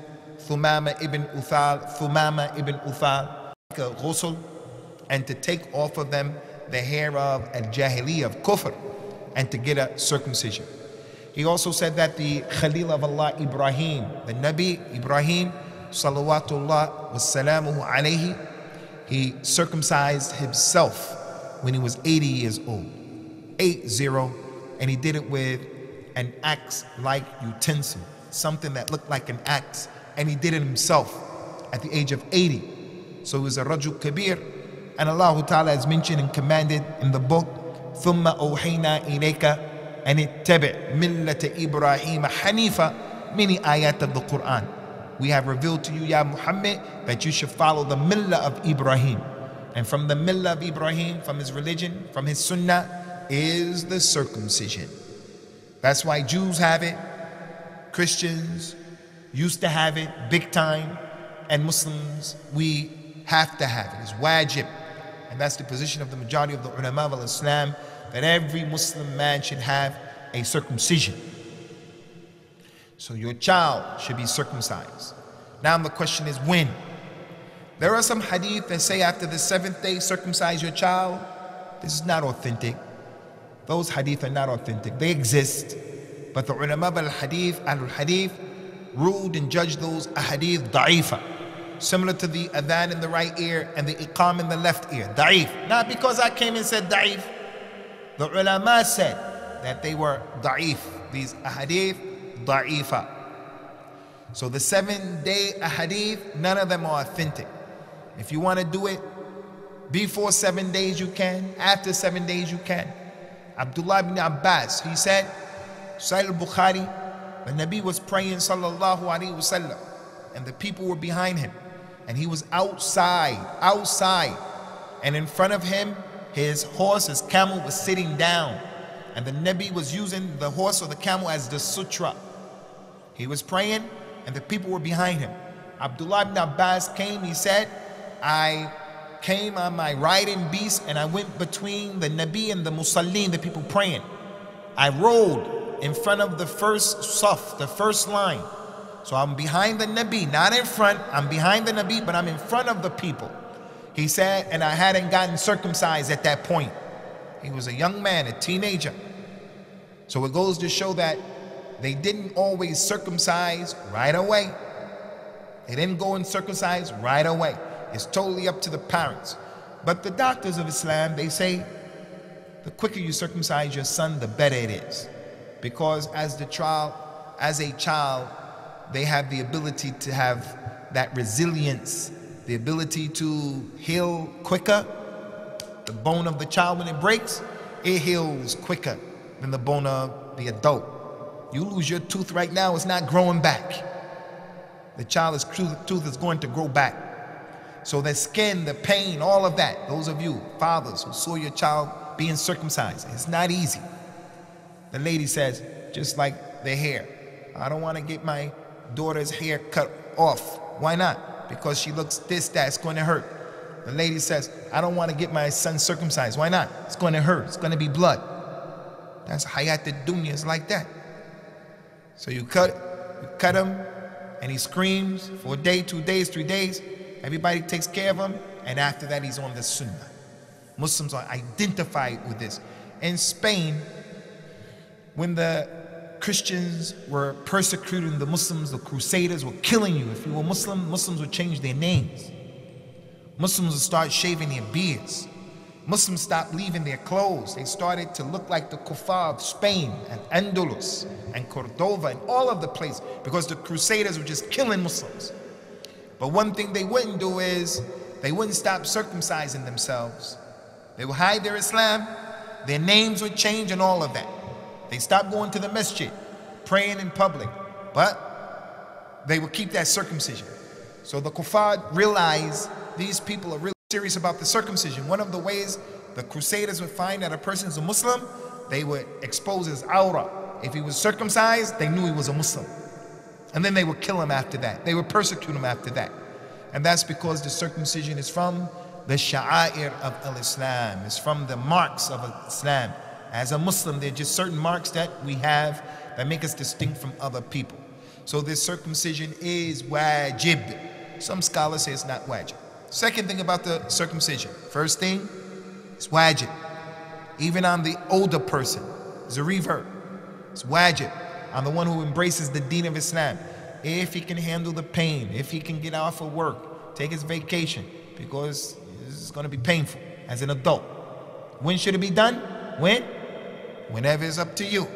Thumama ibn Uthal, take a ghusl, and to take off of them the hair of al-jahiliyyah, of kufr, and to get a circumcision. He also said that the Khalil of Allah, Ibrahim, the Nabi Ibrahim, salawatullah wassalamuhu alayhi, he circumcised himself when he was 80 years old, 80, and he did it with an axe-like utensil, something that looked like an axe, and he did it himself at the age of 80. So he was a Rajul Kabir, and Allah Ta'ala has mentioned and commanded in the book, ثُمَّ أَوْحَيْنَا إِلَيْكَ أَنِ اتَّبِعْ مِلَّةَ إِبْرَاهِيمَ حَنِيفًا, many ayat of the Quran. We have revealed to you, Ya Muhammad, that you should follow the millah of Ibrahim. And from the millah of Ibrahim, from his religion, from his sunnah, is the circumcision. That's why Jews have it, Christians used to have it big time, and Muslims, we have to have it. It's wajib. And that's the position of the majority of the ulama of Islam, that every Muslim man should have a circumcision. So your child should be circumcised. Now the question is when? There are some hadith that say after the 7th day circumcise your child. This is not authentic. Those hadith are not authentic. They exist, but the ulama al-hadith ruled and judged those ahadith da'ifa, similar to the adhan in the right ear and the iqam in the left ear. Da'if. Not because I came and said da'if. The ulama said that they were da'if. These ahadith da'ifa. So the 7-day ahadith, none of them are authentic. If you want to do it before 7 days, you can. After 7 days, you can. Abdullah ibn Abbas, he said, Sahih al-Bukhari, the Nabi was praying sallallahu alaihi wasallam, and the people were behind him, and he was outside, and in front of him, his horse, his camel was sitting down, and the Nabi was using the horse or the camel as the sutra. He was praying, and the people were behind him. Abdullah ibn Abbas came, he said, I came on my riding beast, and I went between the Nabi and the Musallin, the people praying. I rode in front of the first saf, the first line. So I'm behind the Nabi, not in front. I'm behind the Nabi, but I'm in front of the people. He said, and I hadn't gotten circumcised at that point. He was a young man, a teenager. So it goes to show that they didn't always circumcise right away. They didn't go and circumcise right away. It's totally up to the parents. But the doctors of Islam, they say, the quicker you circumcise your son, the better it is. Because as a child, they have the ability to have that resilience, the ability to heal quicker. The bone of the child, when it breaks, it heals quicker than the bone of the adult. You lose your tooth right now, it's not growing back. The child's tooth is going to grow back. So the skin, the pain, all of that, those of you, fathers who saw your child being circumcised, it's not easy. The lady says, just like the hair, I don't want to get my daughter's hair cut off. Why not? Because she looks this, that, it's going to hurt. The lady says, I don't want to get my son circumcised. Why not? It's going to hurt. It's going to be blood. That's hayat ad-dunya, it's like that. So you cut him, and he screams for a day, 2 days, 3 days. Everybody takes care of him, and after that he's on the sunnah. Muslims are identified with this. In Spain, when the Christians were persecuting the Muslims, the Crusaders were killing you. If you were Muslim, Muslims would change their names. Muslims would start shaving their beards. Muslims stopped leaving their clothes. They started to look like the kuffar of Spain and Andalus and Cordova and all of the places, because the Crusaders were just killing Muslims. But one thing they wouldn't do is they wouldn't stop circumcising themselves. They would hide their Islam, their names would change and all of that. They stopped going to the masjid, praying in public, but they would keep that circumcision. So the kuffar realized these people are really serious about the circumcision. One of the ways the Crusaders would find that a person is a Muslim, they would expose his aura. If he was circumcised, they knew he was a Muslim. And then they would kill him after that. They would persecute him after that. And that's because the circumcision is from the sha'air of al-Islam. It's from the marks of Islam. As a Muslim, there are just certain marks that we have that make us distinct from other people. So this circumcision is wajib. Some scholars say it's not wajib. Second thing about the circumcision. First thing, it's wajib. Even on the older person, it's a revert. It's wajib on the one who embraces the deen of Islam. If he can handle the pain, if he can get off of work, take his vacation, because this is going to be painful as an adult. When should it be done? When? Whenever it's up to you.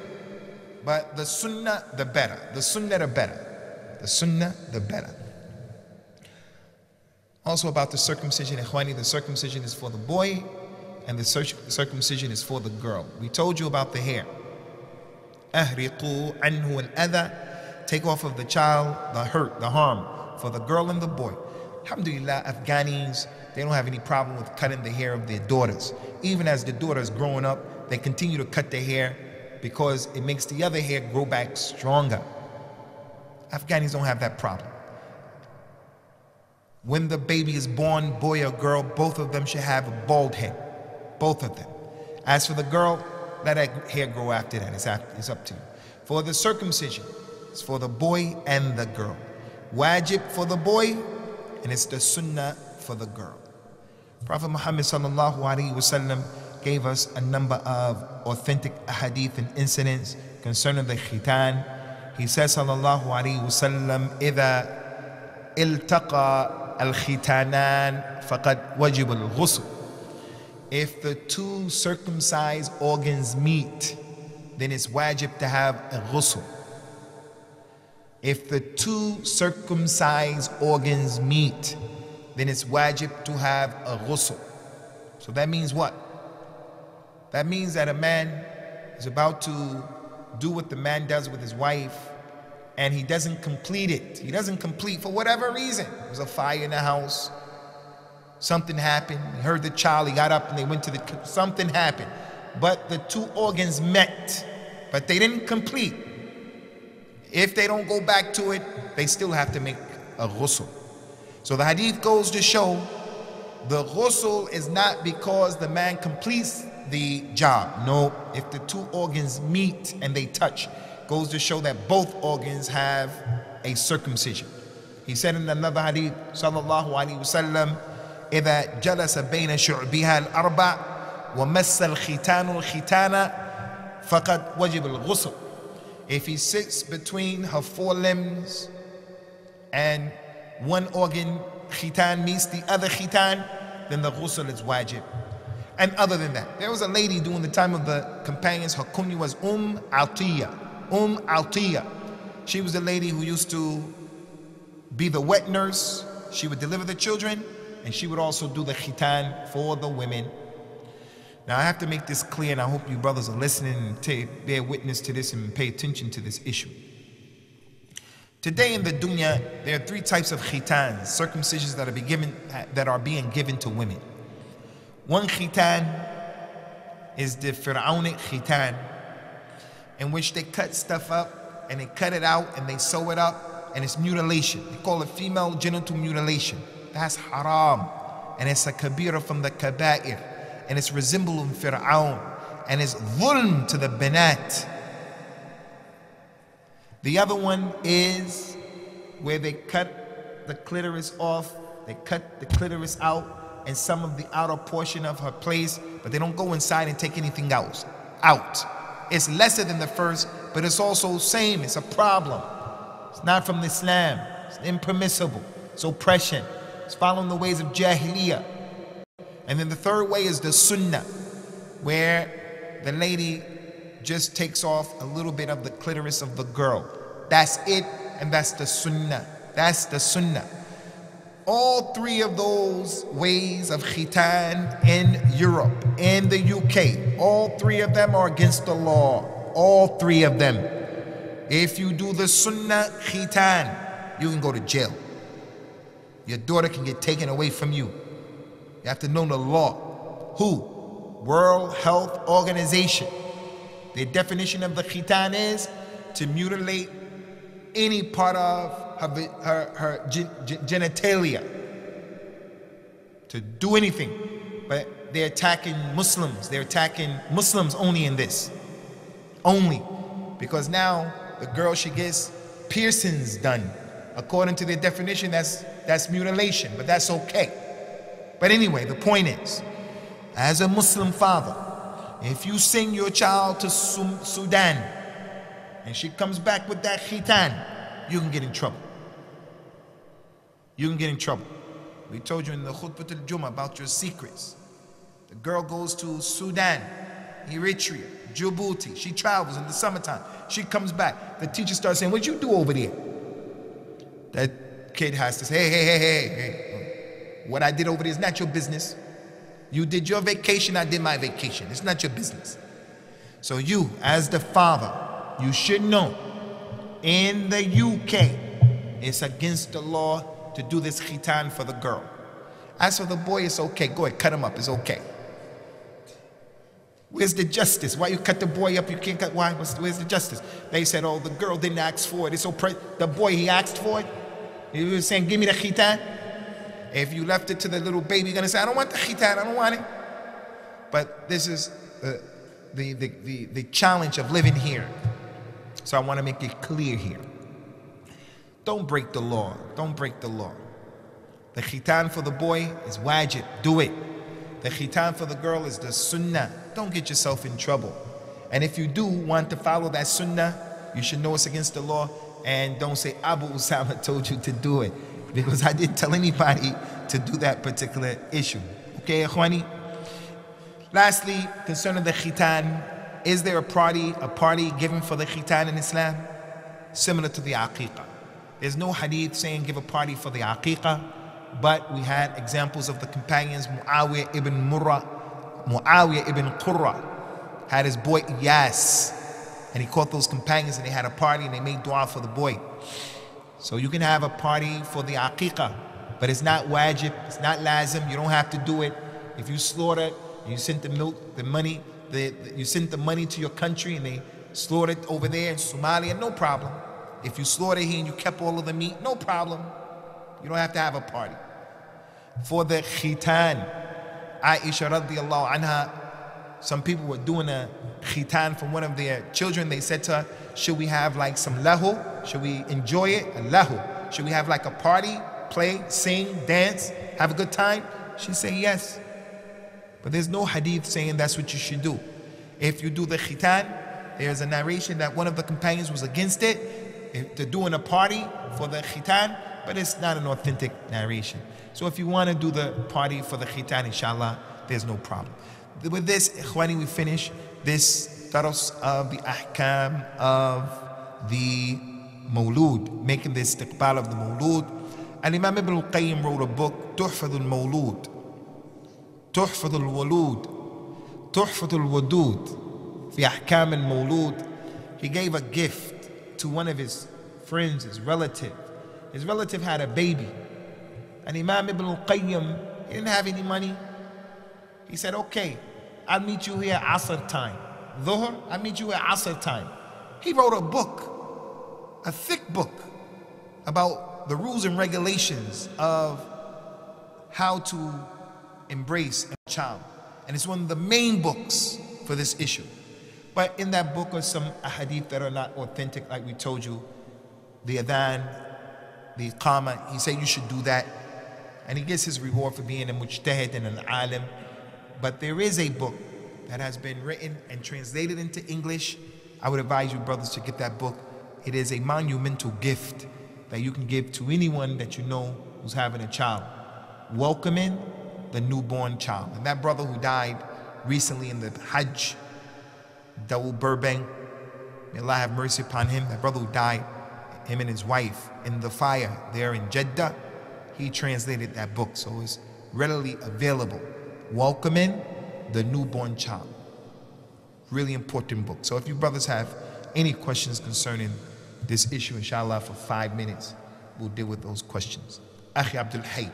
But the sunnah, the better. The sunnah, the better. The sunnah, the better. Also about the circumcision, ikhwani, the circumcision is for the boy and the circumcision is for the girl. We told you about the hair. أهرقوا عنه الأذى. Take off of the child the hurt, the harm, for the girl and the boy. Alhamdulillah, Afghanis, they don't have any problem with cutting the hair of their daughters. Even as the daughters growing up, they continue to cut their hair because it makes the other hair grow back stronger. Afghanis don't have that problem. When the baby is born, boy or girl, both of them should have a bald head. Both of them. As for the girl, let that hair grow after that. It's up to you. For the circumcision, it's for the boy and the girl. Wajib for the boy, and it's the sunnah for the girl. Prophet Muhammad sallallahu alaihi wasallam gave us a number of authentic ahadith and incidents concerning the khitan. He says sallallahu alaihi wasallam, إذا التقى الختانان فقد وجب الغسل. If the two circumcised organs meet, then it's wajib to have a ghusl. If the two circumcised organs meet, then it's wajib to have a ghusl. So that means what? That means that a man is about to do what the man does with his wife, and he doesn't complete it. He doesn't complete for whatever reason. There's a fire in the house. Something happened. He heard the child. He got up and they went to the... Something happened. But the two organs met, but they didn't complete. If they don't go back to it, they still have to make a ghusl. So the hadith goes to show the ghusl is not because the man completes the job. No, if the two organs meet and they touch, goes to show that both organs have a circumcision. He said in another hadith, sallallahu alaihi wasallam, إذا جلس بين شعبها الأربع ومس الختان الختان فقد وجب الغسل. If he sits between her four limbs and one organ khitan meets the other khitan, then the ghusl is wajib. And other than that, there was a lady during the time of the companions, her kunya was Atiyah. Atiyah. She was the lady who used to be the wet nurse. She would deliver the children, and she would also do the khitan for the women. Now I have to make this clear, and I hope you brothers are listening and bear witness to this and pay attention to this issue. Today in the dunya, there are three types of khitans, circumcisions that are being given to women. One khitan is the Fir'aunic khitan, in which they cut stuff up and they cut it out and they sew it up, and it's mutilation. They call it female genital mutilation. That's haram, and it's a kabira from the kaba'ir, and it's resembling Fir'aun, and it's dhulm to the banat. The other one is where they cut the clitoris off, they cut the clitoris out and some of the outer portion of her place, but they don't go inside and take anything else out. It's lesser than the first, but it's also same. It's a problem. It's not from Islam. It's impermissible. It's oppression. It's following the ways of Jahiliyyah. And then the third way is the sunnah, where the lady just takes off a little bit of the clitoris of the girl. That's it, and that's the sunnah. That's the sunnah. All three of those ways of khitan in Europe, in the UK, all three of them are against the law. All three of them. If you do the sunnah khitan, you can go to jail. Your daughter can get taken away from you. You have to know the law. Who? World Health Organization. The definition of the khitan is to mutilate any part of her genitalia. To do anything. But they're attacking Muslims. They're attacking Muslims only in this. Only. Because now the girl, she gets piercings done. According to their definition, that's mutilation, but that's okay. But anyway, the point is, as a Muslim father, if you send your child to Sudan and she comes back with that khitan, you can get in trouble. You can get in trouble. We told you in the Khutbah al-Jummah about your secrets. The girl goes to Sudan, Eritrea, Djibouti. She travels in the summertime. She comes back. The teacher starts saying, "What'd you do over there?" That kid has to say, hey. What I did over there is not your business. You did your vacation, I did my vacation. It's not your business. So you, as the father, you should know, in the UK, it's against the law to do this khitan for the girl. As for the boy, it's okay. Go ahead, cut him up, it's okay. Where's the justice? Why you cut the boy up? You can't cut, why? Where's the justice? They said, oh, the girl didn't ask for it. It's so the boy, he asked for it. He was saying, give me the khitan. If you left it to the little baby, you're gonna say, I don't want the khitan, I don't want it. But this is the challenge of living here. So I want to make it clear here. Don't break the law. Don't break the law. The khitan for the boy is wajib. Do it. The khitan for the girl is the sunnah. Don't get yourself in trouble. And if you do want to follow that sunnah, you should know it's against the law. And don't say, Abu Usama told you to do it. Because I didn't tell anybody to do that particular issue. Okay, Ikhwani? Lastly, concerning the khitan, is there a party given for the khitan in Islam? Similar to the aqiqah. There's no hadith saying give a party for the aqiqah, but we had examples of the companions. Muawiyah ibn Qurra had his boy Iyas, and he caught those companions and they had a party and they made dua for the boy. So you can have a party for the aqiqah, but it's not wajib, it's not lazim, you don't have to do it. If you slaughtered, you sent the milk, the money, you sent the money to your country and they slaughtered over there in Somalia, no problem. If you slaughtered here and you kept all of the meat, no problem. You don't have to have a party. For the khitan, Aisha radiallahu anha, some people were doing a khitan for one of their children. They said to her, should we have like some lahu? Should we enjoy it? A lahu. Should we have like a party, play, sing, dance, have a good time? She said yes. But there's no hadith saying that's what you should do. If you do the khitan, there's a narration that one of the companions was against it. If they're doing a party for the khitan, but it's not an authentic narration. So if you want to do the party for the khitan, inshallah, there's no problem. With this, Ikhwani, we finish this dars of the ahkam of the mawlud, making the istiqbal of the mawlud. And Imam Ibn al-Qayyim wrote a book, Tuhfat al-Mawlud, Tuhfat al-Walud, Tuhfat al-Wadud, fi ahkam al-Mawlud. He gave a gift to one of his friends, his relative. His relative had a baby. And Imam Ibn al-Qayyim, he didn't have any money. He said, okay, I'll meet you here at Asr time. Dhuhr, I'll meet you at Asr time. He wrote a book, a thick book, about the rules and regulations of how to embrace a child. And it's one of the main books for this issue. But in that book are some ahadith that are not authentic, like we told you. The adhan, the iqama, he said you should do that. And he gets his reward for being a mujtahid and an alim. But there is a book that has been written and translated into English. I would advise you brothers to get that book. It is a monumental gift that you can give to anyone that you know who's having a child, welcoming the newborn child. And that brother who died recently in the Hajj, Dawul Burbank, may Allah have mercy upon him. That brother who died, him and his wife, in the fire there in Jeddah, he translated that book, so it's readily available. Welcoming the newborn child. Really important book. So if you brothers have any questions concerning this issue, inshallah, for 5 minutes, we'll deal with those questions. Akhi Abdul Hayy.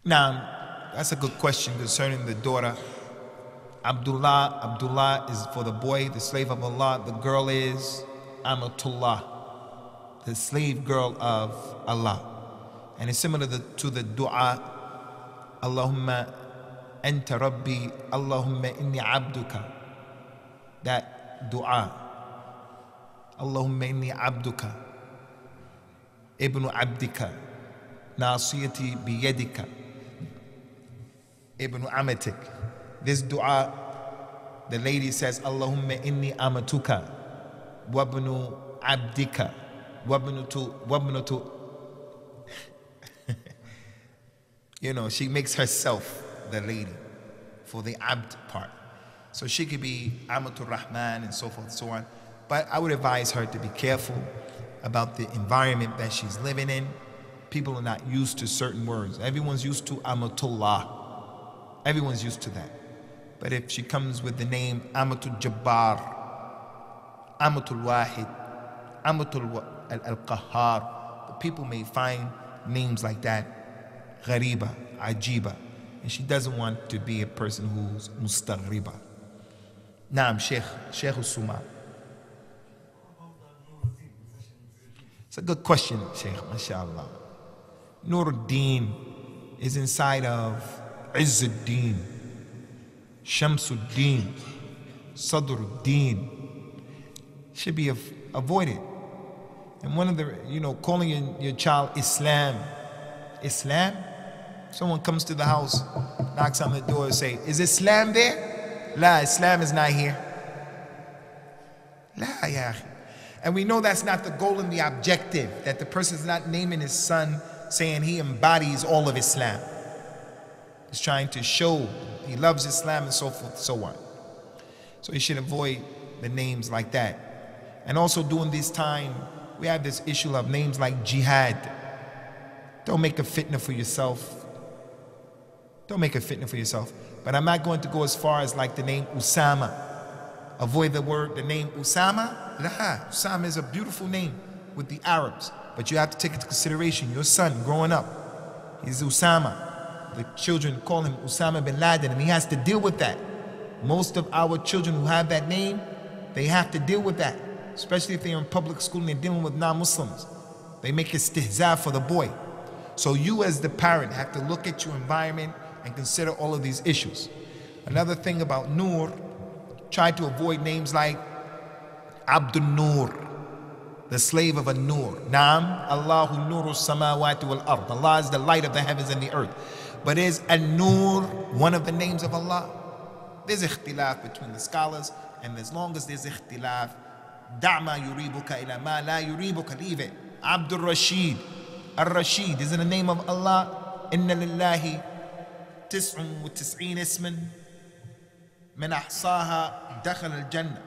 Now, that's a good question concerning the daughter. Abdullah is for the boy, the slave of Allah. The girl is Amatullah, the slave girl of Allah. And it's similar to the dua, Allahumma anta rabbi, Allahumma inni abduka. That dua, Allahumma inni abduka, ibnu abdika, nasiyati biyadika, ibnu amatik. This dua, the lady says, Allahumma inni amatuka, wabnu abdika, wabnutu. You know, she makes herself the lady for the abd part. So she could be Amatul Rahman and so forth and so on. But I would advise her to be careful about the environment that she's living in. People are not used to certain words. Everyone's used to Amatullah. Everyone's used to that. But if she comes with the name Amatul Jabbar, Amatul Wahid, Amatul Al-Qahhar, the people may find names like that Ghariba, Ajiba. And she doesn't want to be a person who's Mustaghriba. Naam, Sheikh Usuma. It's a good question, Sheikh, mashallah. Nuruddin is inside of Izzuddin, Shamsuddin, Sadruddin. Should be avoided. And one of the, calling your child Islam. Someone comes to the house, knocks on the door and say, is Islam there? La, Islam is not here. La, ya. And we know that's not the goal and the objective, that the person is not naming his son saying he embodies all of Islam. He's trying to show he loves Islam and so forth and so on. So you should avoid the names like that. And also during this time, we have this issue of names like jihad. Don't make a fitna for yourself. Don't make a fitna for yourself. But I'm not going to go as far as like the name Usama. Avoid the name Usama. La, Usama is a beautiful name with the Arabs. But you have to take into consideration your son growing up. He's Usama. The children call him Usama bin Laden, and he has to deal with that. Most of our children who have that name, they have to deal with that. Especially if they're in public school and they're dealing with non-Muslims. They make istihza for the boy. So you as the parent have to look at your environment and consider all of these issues. Another thing about Nur, try to avoid names like Abdul Nur, the slave of a Nur. Naam, Allahu Nuru Samawati wal Ard. Allah is the light of the heavens and the earth. But is An-Nur one of the names of Allah? There's ikhtilaf between the scholars, and as long as there's ikhtilaf, Da'ma yuribuka ila ma la yuribuka, leave it. Abdul Rashid. Ar-Rashid, is it the name of Allah? Inna lillahi 99 isman man ahsaha dakhala al-jannah.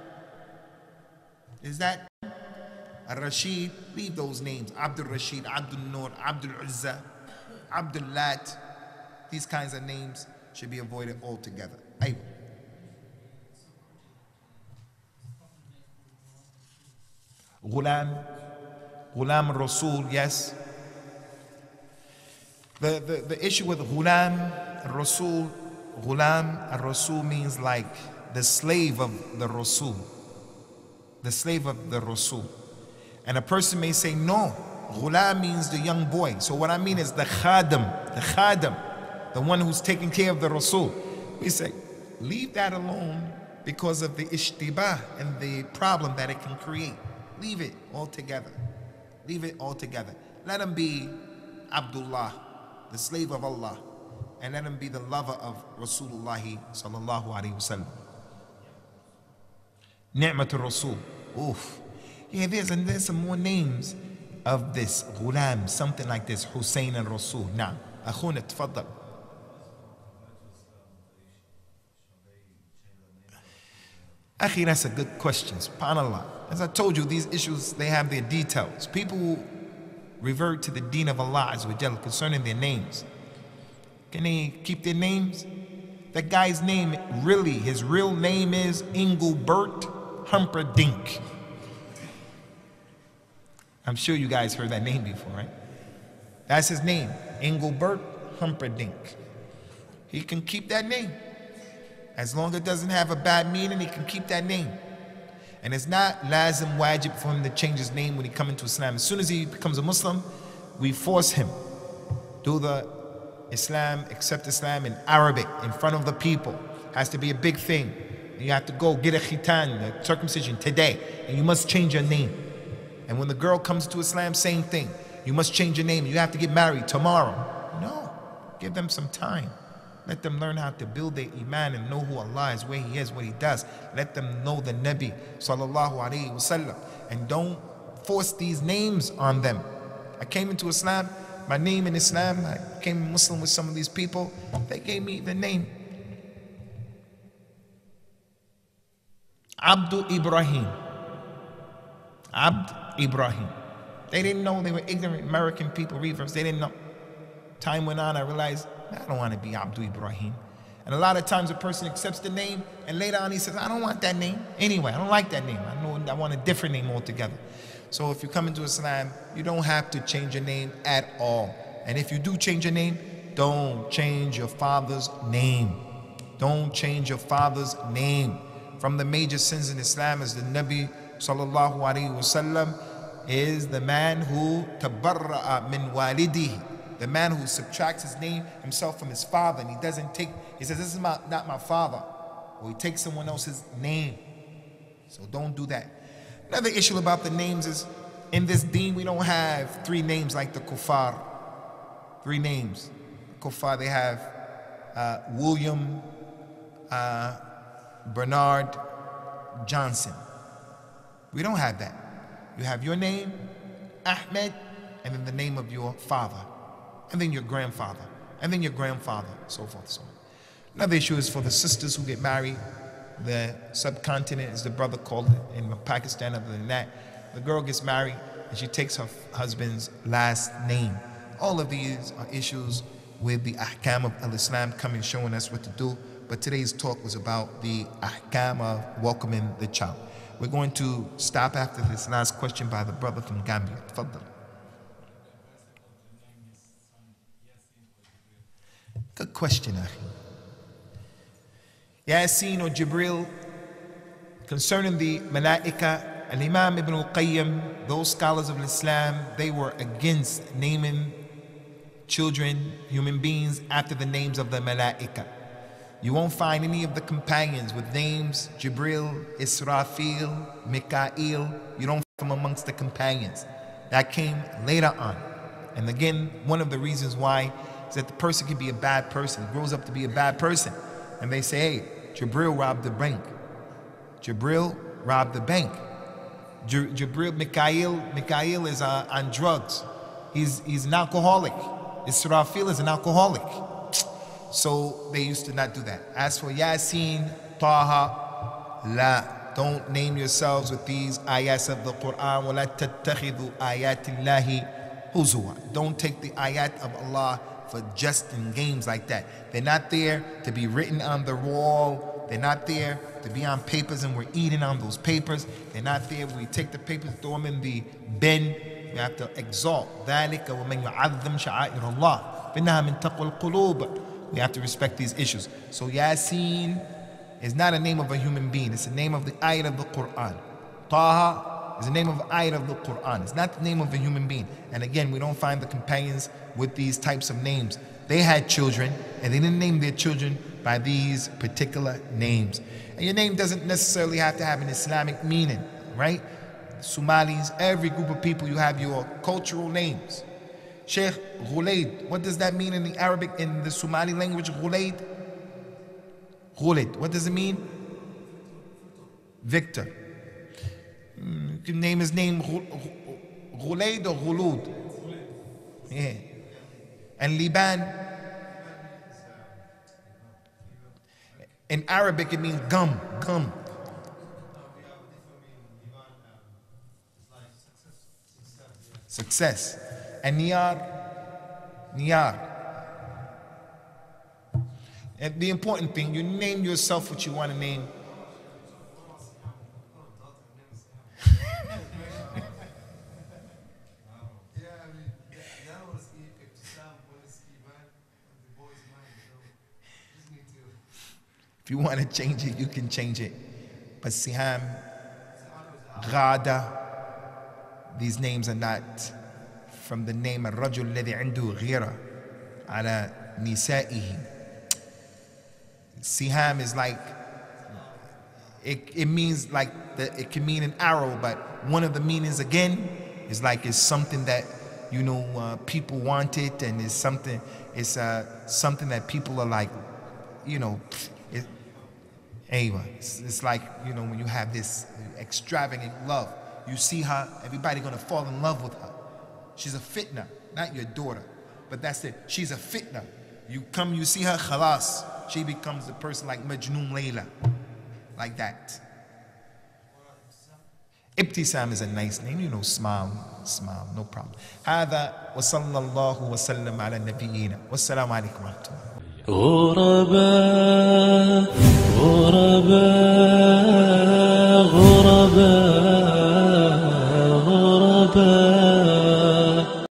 Is that Ar-Rashid? Leave those names. Abdul Rashid, Abdul Nur, Abdul Uzza, Abdul Lat. These kinds of names should be avoided altogether. Aywa. Ghulam al-Rasul, yes. The issue with Ghulam al-Rasul means like the slave of the Rasul. The slave of the Rasul. And a person may say, no, Ghulam means the young boy. So what I mean is the khadim, the one who's taking care of the Rasul. We say, leave that alone because of the ishtibah and the problem that it can create. Leave it altogether. Leave it altogether. Let him be Abdullah, the slave of Allah, and let him be the lover of Rasulullah sallallahu alaihi wasallam. Ni'matul Rasul. Oof. Yeah, there's some more names of this. Ghulam, something like this. Hussein al-Rasul. Now, akhuna, tfaddal. Akhi, that's a good question. SubhanAllah. As I told you, these issues, they have their details. People who revert to the deen of Allah Azza wa Jalla concerning their names. Can they keep their names? That guy's name, really, his real name is Engelbert Humperdinck. I'm sure you guys heard that name before, right? That's his name, Engelbert Humperdinck. He can keep that name. As long as it doesn't have a bad meaning, he can keep that name. And it's not lazim wajib for him to change his name when he comes into Islam. As soon as he becomes a Muslim, we force him. Do the Islam, accept Islam in Arabic, in front of the people. Has to be a big thing. You have to go get a khitan, the circumcision, today. And you must change your name. And when the girl comes to Islam, same thing. You must change your name. You have to get married tomorrow. No. Give them some time. Let them learn how to build their iman and know who Allah is, where He is, what He does. Let them know the Nabi sallallahu alaihi wasallam. And don't force these names on them. I came into Islam, my name in Islam, I became Muslim with some of these people. They gave me the name Abdul Ibrahim. Abd Ibrahim. They didn't know. They were ignorant American people, reverse. They didn't know. Time went on, I realized, I don't want to be Abdul Ibrahim. And a lot of times a person accepts the name and later on he says, I don't want that name. Anyway, I don't like that name. I want a different name altogether. So if you come into Islam, you don't have to change your name at all. And if you do change your name, don't change your father's name. Don't change your father's name. From the major sins in Islam is the Nabi sallallahu alaihi wasallam is the man who tabarra'a min walidihi. The man who subtracts his name himself from his father, and he doesn't take, he says, this is not my father. Or he takes someone else's name. So don't do that. Another issue about the names is, in this deen, we don't have 3 names like the kuffar. 3 names. Kuffar, they have William Bernard Johnson. We don't have that. You have your name, Ahmed, and then the name of your father, and then your grandfather, and then your grandfather, so forth, so on. Another issue is for the sisters who get married. The subcontinent, as the brother called it, in Pakistan. Other than that, the girl gets married and she takes her husband's last name. All of these are issues with the ahkam of al-Islam coming, showing us what to do. But today's talk was about the ahkam of welcoming the child. We're going to stop after this last question by the brother from Gambia. Tfaddal. Good question, Akhi. Yasin or Jibril, concerning the Malaika, Al-Imam Ibn al-Qayyim, those scholars of Islam, they were against naming children, human beings, after the names of the Malaika. You won't find any of the companions with names Jibril, Israfil, Mikael. You don't find them amongst the companions. That came later on. And again, one of the reasons why is that the person can be a bad person, grows up to be a bad person. And they say, hey, Jibril robbed the bank. Jibril robbed the bank. Mikael is on drugs. He's an alcoholic. Israfil is an alcoholic. So they used to not do that. As for Yasin, Taha, la. Don't name yourselves with these ayats of the Quran. وَلَا تَتَّخِذُوا آيَاتِ اللَّهِ هُزُوًا. Don't take the ayat of Allah for just in games like that. They're not there to be written on the wall. They're not there to be on papers and we're eating on those papers. They're not there. We take the papers, throw them in the bin. We have to exalt. ذَلِكَ وَمَنْ يُعَظِّمْ شَعَائِرَ اللَّهِ فَإِنَّهَا مِنْ تَقْوَى الْقُلُوبِ. We have to respect these issues. So Yasin is not a name of a human being. It's the name of the ayat of the Quran. Taha is the name of the ayat of the Quran. It's not the name of a human being. And again, we don't find the companions with these types of names. They had children, and they didn't name their children by these particular names. And your name doesn't necessarily have to have an Islamic meaning, right? Somalis, every group of people, you have your cultural names. Sheikh Ghulaid, what does that mean in the Arabic, in the Somali language, Ghulaid? Ghulaid, what does it mean? Victor. You can name his name Ghulaid or Ghulud. Yeah. And Liban, in Arabic it means gum, gum. Success. And Niyar, Niyar. And the important thing, you name yourself what you want to name. If you want to change it, you can change it. But Siham, Ghada, these names are not from the name الرجل الذي عنده غيرة على نسائه. Siham is like, it means like, it can mean an arrow, but one of the meanings again is like it's something that, you know, people want it, and it's something that people are like, you know, it's like, you know, when you have this extravagant love, you see her, everybody gonna fall in love with her. She's a fitna, not your daughter, but that's it. She's a fitna. You come, you see her, khalas, she becomes a person like Majnoon Layla, like that. Ibtisam is a nice name, you know, smile, no problem. هذا وصلى الله وسلم على نبينا والسلام عليكم ورحمة الله. غرباء غرباء غرباء غرباء